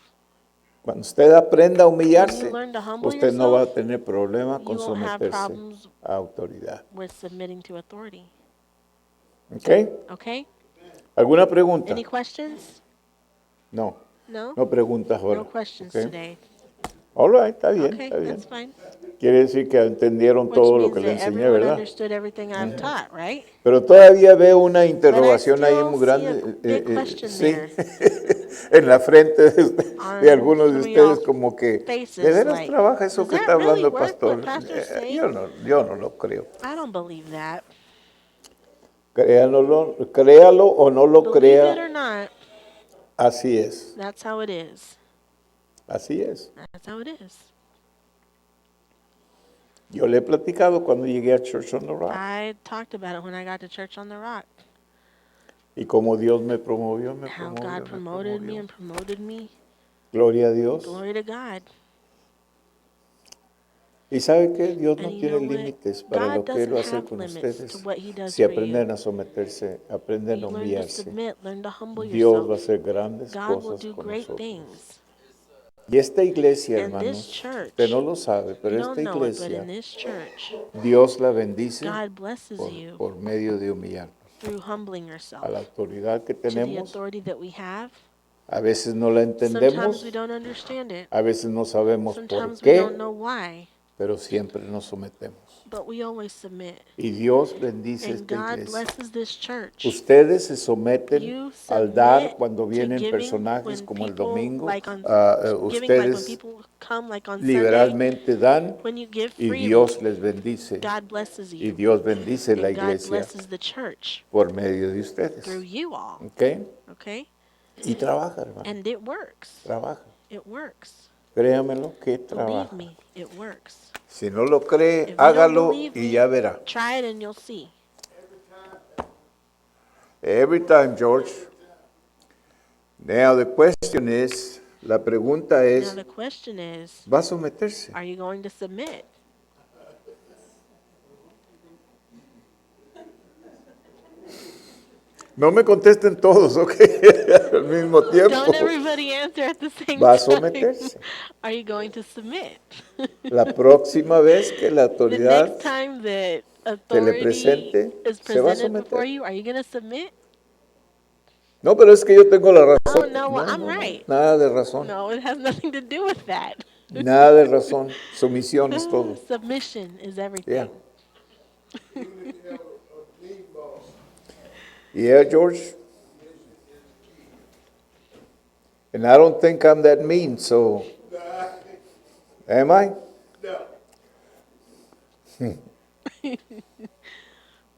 A: Cuando usted aprenda a
B: When you
A: humillarse,
B: learn to humble
A: usted no va a
B: yourself,
A: tener problema
B: you
A: con
B: won't have
A: someterse
B: problems
A: a autoridad.
B: with submitting to authority.
A: ¿Ok?
B: Okay?
A: ¿Alguna pregunta?
B: Any questions?
A: No,
B: No?
A: no preguntas ahora.
B: No questions
A: ¿Ok?
B: today.
A: All right, está bien,
B: Okay,
A: está bien.
B: that's fine.
A: Quiere decir que entendieron
B: Which
A: todo lo
B: means
A: que le
B: that
A: enseñé,
B: everyone
A: ¿verdad?
B: understood everything I've taught, right?
A: Pero todavía veo una
B: But I
A: interrogación ahí
B: still
A: muy
B: see a
A: grande,
B: big question
A: sí,
B: there
A: en la frente de
B: on
A: algunos de
B: some of
A: ustedes,
B: y'all
A: como que, ¿de
B: faces,
A: veras
B: like,
A: trabaja eso
B: does
A: que
B: that
A: está
B: really
A: hablando el
B: work,
A: pastor?
B: what pastor's saying?
A: Yo no lo creo.
B: I don't believe that.
A: Créalo o no lo
B: Believe it or
A: crea,
B: not,
A: así es,
B: that's how it is.
A: así es.
B: That's how it is.
A: Yo le he platicado cuando llegué a Church on the Rock
B: I talked about it when I got to Church on the Rock.
A: y cómo Dios me promovió,
B: How God promoted me and promoted me.
A: Gloria a Dios.
B: Glory to God.
A: Y sabe que Dios no
B: And you
A: tiene
B: know what?
A: límites para
B: God
A: lo que Él va a
B: doesn't
A: hacer
B: have
A: con
B: limits to
A: ustedes.
B: what He does
A: Si
B: for you.
A: aprenden a someterse, aprenden a
B: You learn to
A: humillarse,
B: submit, learn to humble
A: Dios va a
B: yourself.
A: hacer grandes
B: God will
A: cosas
B: do
A: con
B: great
A: nosotros.
B: things.
A: Y esta iglesia,
B: And this
A: hermanos,
B: church,
A: usted no lo sabe,
B: You
A: pero
B: don't
A: esta
B: know it, but
A: iglesia,
B: in this church,
A: Dios la bendice
B: God blesses you
A: por medio de humillarnos.
B: through humbling
A: A la
B: yourself
A: autoridad que
B: to the
A: tenemos,
B: authority that we have.
A: a veces no la
B: Sometimes
A: entendemos,
B: we don't understand it.
A: a veces no sabemos por
B: Sometimes we don't
A: qué,
B: know why,
A: pero siempre nos sometemos.
B: but we always submit.
A: Y Dios bendice
B: And
A: esta
B: God
A: iglesia.
B: blesses this church.
A: Ustedes se someten
B: You
A: al dar
B: submit
A: cuando
B: to
A: vienen
B: giving
A: personajes
B: when
A: como el
B: people,
A: domingo.
B: like on giving, like when
A: Ustedes
B: people come, like on Sunday,
A: liberalmente dan
B: when you give
A: y
B: freely,
A: Dios les bendice.
B: God blesses
A: Y
B: you.
A: Dios bendice la
B: And God
A: iglesia
B: blesses the church
A: por medio de ustedes.
B: through you all.
A: ¿Ok?
B: Okay?
A: Y trabaja, hermano.
B: And it works.
A: Trabaja.
B: It works.
A: Créamelo que
B: Believe
A: trabaja.
B: me, it works.
A: Si no lo cree,
B: If you don't
A: hágalo
B: believe
A: y
B: me,
A: ya verá.
B: try it and you'll see.
A: Every time, George. Now the question is, la pregunta
B: Now
A: es,
B: the question is,
A: ¿va a someterse?
B: are you going to submit?
A: No me contesten todos, ¿ok? Al mismo tiempo.
B: Don't everybody answer at the same
A: Va a
B: time.
A: someterse.
B: Are you going to submit?
A: La próxima vez que la
B: The
A: autoridad
B: next time that
A: se le
B: authority
A: presente,
B: is
A: se va a
B: presented before
A: someter.
B: you, are you going to submit?
A: No, pero es que yo tengo la
B: Oh,
A: razón.
B: no, well, I'm right.
A: Nada de razón.
B: No, it has nothing to do with that.
A: Nada de razón. Sumisión es todo.
B: Submission is
A: Yeah.
B: everything.
A: Yeah, George. And I don't think I'm that mean, so. Am I?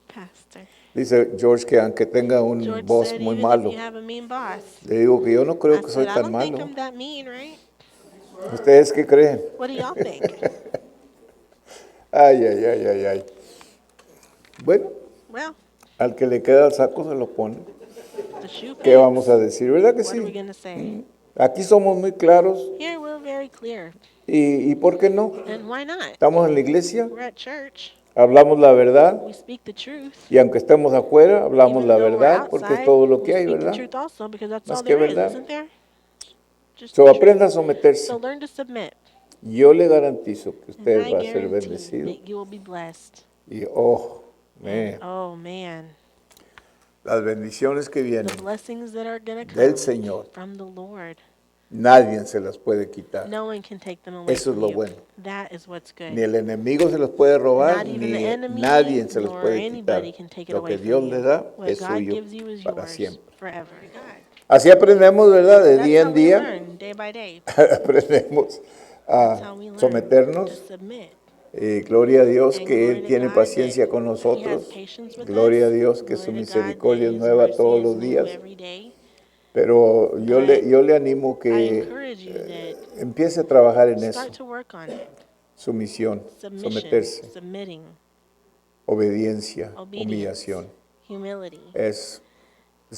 B: Pastor.
A: Dice George que aunque tenga un
B: George
A: boss
B: said,
A: muy
B: even
A: malo,
B: if you have a mean boss.
A: le digo que yo no creo
B: I
A: que soy
B: said, I
A: tan
B: don't think
A: malo.
B: I'm that mean, right?
A: ¿Ustedes qué creen?
B: What do y'all think?
A: Ay, ay, ay, ay, ay. Bueno,
B: Well,
A: al que le queda el saco se lo pone.
B: the shoe
A: ¿Qué
B: fits.
A: vamos a decir? ¿Verdad que
B: What are we
A: sí?
B: going to say?
A: Aquí somos muy claros.
B: Here we're very clear.
A: ¿Y por qué no?
B: And why not?
A: Estamos en la iglesia,
B: We're at church.
A: hablamos la verdad.
B: We speak the truth.
A: Y aunque estemos afuera, hablamos
B: Even
A: la
B: though we're
A: verdad, porque es
B: outside,
A: todo lo
B: we
A: que hay,
B: speak the
A: ¿verdad?
B: truth also because that's
A: Más
B: all
A: que
B: there is,
A: verdad.
B: isn't there? Just
A: So
B: the truth.
A: aprenda a someterse.
B: So learn to submit.
A: Yo le garantizo que
B: And
A: usted
B: I
A: va a ser
B: guarantee
A: bendecido.
B: that you will be blessed.
A: Y oh,
B: And,
A: man,
B: oh man,
A: las bendiciones que
B: the
A: vienen
B: blessings that are going to come
A: del Señor,
B: from the Lord,
A: nadie se las puede quitar.
B: no one can take them away
A: Eso es
B: from
A: lo
B: you.
A: bueno.
B: That is what's good.
A: Ni el enemigo se los puede robar,
B: Not even
A: ni
B: the enemy,
A: nadie se los
B: nor
A: puede quitar.
B: anybody can take it
A: Lo
B: away
A: que Dios
B: from
A: le
B: you.
A: da
B: What
A: es
B: God
A: suyo
B: gives you is
A: para
B: yours
A: siempre.
B: forever.
A: Así aprendemos, ¿verdad? De
B: That's
A: día
B: how
A: en
B: we
A: día,
B: learn, day by day.
A: aprendemos
B: That's
A: a
B: how we learn to
A: someternos.
B: submit.
A: Gloria a Dios
B: And
A: que
B: glory
A: Él
B: to
A: tiene
B: God
A: paciencia
B: that
A: con
B: He has
A: nosotros.
B: patience with
A: Gloria a
B: us.
A: Dios que su
B: Glory to God that
A: misericordia es
B: His
A: nueva
B: mercy
A: todos
B: is
A: los
B: new
A: días.
B: every day.
A: Pero yo le animo
B: I
A: que
B: encourage you that
A: empiece a trabajar en eso,
B: start to work on it.
A: sumisión,
B: Submission,
A: someterse,
B: submitting,
A: obediencia,
B: obedience,
A: humillación.
B: humility.
A: Es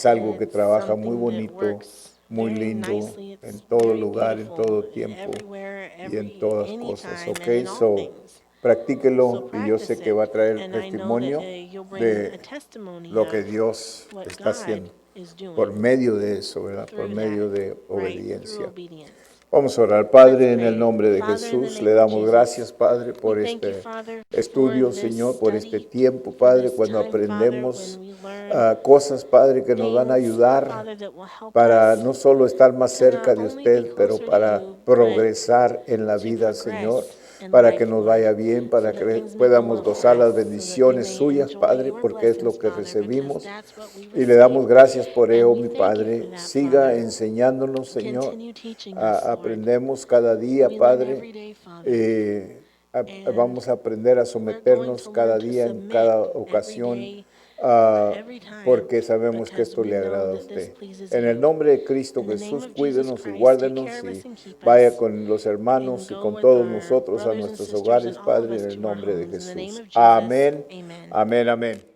A: algo que
B: It's
A: trabaja muy
B: something that
A: bonito,
B: works
A: muy
B: very
A: lindo,
B: nicely.
A: en
B: It's
A: todo
B: very
A: lugar, en
B: beautiful
A: todo tiempo
B: everywhere,
A: y en todas cosas,
B: anytime,
A: ¿ok?
B: and in all
A: So,
B: things. So
A: practíquelo y yo
B: practice
A: sé que
B: it,
A: va a traer
B: and I know that
A: testimonio
B: you'll bring
A: de
B: a testimony
A: lo que
B: of
A: Dios
B: what
A: está
B: God
A: haciendo
B: is
A: por
B: doing
A: medio de eso, ¿verdad? Por
B: through
A: medio
B: that,
A: de
B: right? Through
A: obediencia.
B: obedience.
A: Vamos a orar.
B: Let's
A: Padre, en el
B: pray.
A: nombre de
B: Father, in the
A: Jesús, le
B: name of
A: damos
B: Jesus,
A: gracias, Padre,
B: we
A: por
B: thank you,
A: este
B: Father, for
A: estudio,
B: this
A: Señor, por este
B: study,
A: tiempo,
B: for
A: Padre,
B: this
A: cuando
B: time, Father,
A: aprendemos
B: when we learn
A: cosas, Padre, que nos van a
B: things,
A: ayudar
B: Father, that will help
A: para
B: us
A: no solo estar más
B: to not
A: cerca de
B: only be
A: usted, pero
B: closer to
A: para
B: you, but
A: progresar en la
B: to
A: vida, Señor,
B: progress in
A: para que
B: life,
A: nos
B: Lord,
A: vaya bien,
B: so
A: para
B: that
A: que
B: things may go
A: podamos
B: well for
A: gozar
B: us,
A: las
B: so that we
A: bendiciones
B: may
A: suyas,
B: enjoy
A: Padre,
B: your
A: porque es
B: blessings,
A: lo que
B: Father, because
A: recibimos.
B: that's what we
A: Y le
B: receive.
A: damos gracias por
B: And
A: ello,
B: we
A: mi
B: thank you for
A: Padre.
B: that,
A: Siga
B: Father.
A: enseñándonos, Señor.
B: Continue teaching us, Lord.
A: Aprendemos cada día,
B: We learn
A: Padre.
B: every day, Father,
A: Eh,
B: and
A: Vamos a aprender a
B: we're going
A: someternos
B: to learn
A: cada
B: to
A: día, en
B: submit
A: cada
B: every
A: ocasión,
B: day,
A: ah,
B: every time,
A: porque sabemos que
B: because
A: esto
B: we
A: le
B: know
A: agrada a
B: that this
A: usted.
B: pleases
A: En el
B: you.
A: nombre de Cristo
B: In the name
A: Jesús,
B: of Jesus
A: cuídenos y
B: Christ, take care
A: guárdenos
B: of us
A: y
B: and keep
A: vaya
B: us,
A: con los
B: and
A: hermanos y
B: go
A: con
B: with
A: todos
B: our
A: nosotros a
B: brothers and
A: nuestros
B: sisters
A: hogares,
B: and all of
A: Padre,
B: us
A: en el
B: to our
A: nombre de
B: homes. In the name
A: Jesús.
B: of Jesus,
A: Amén,
B: amen.
A: amén, amén.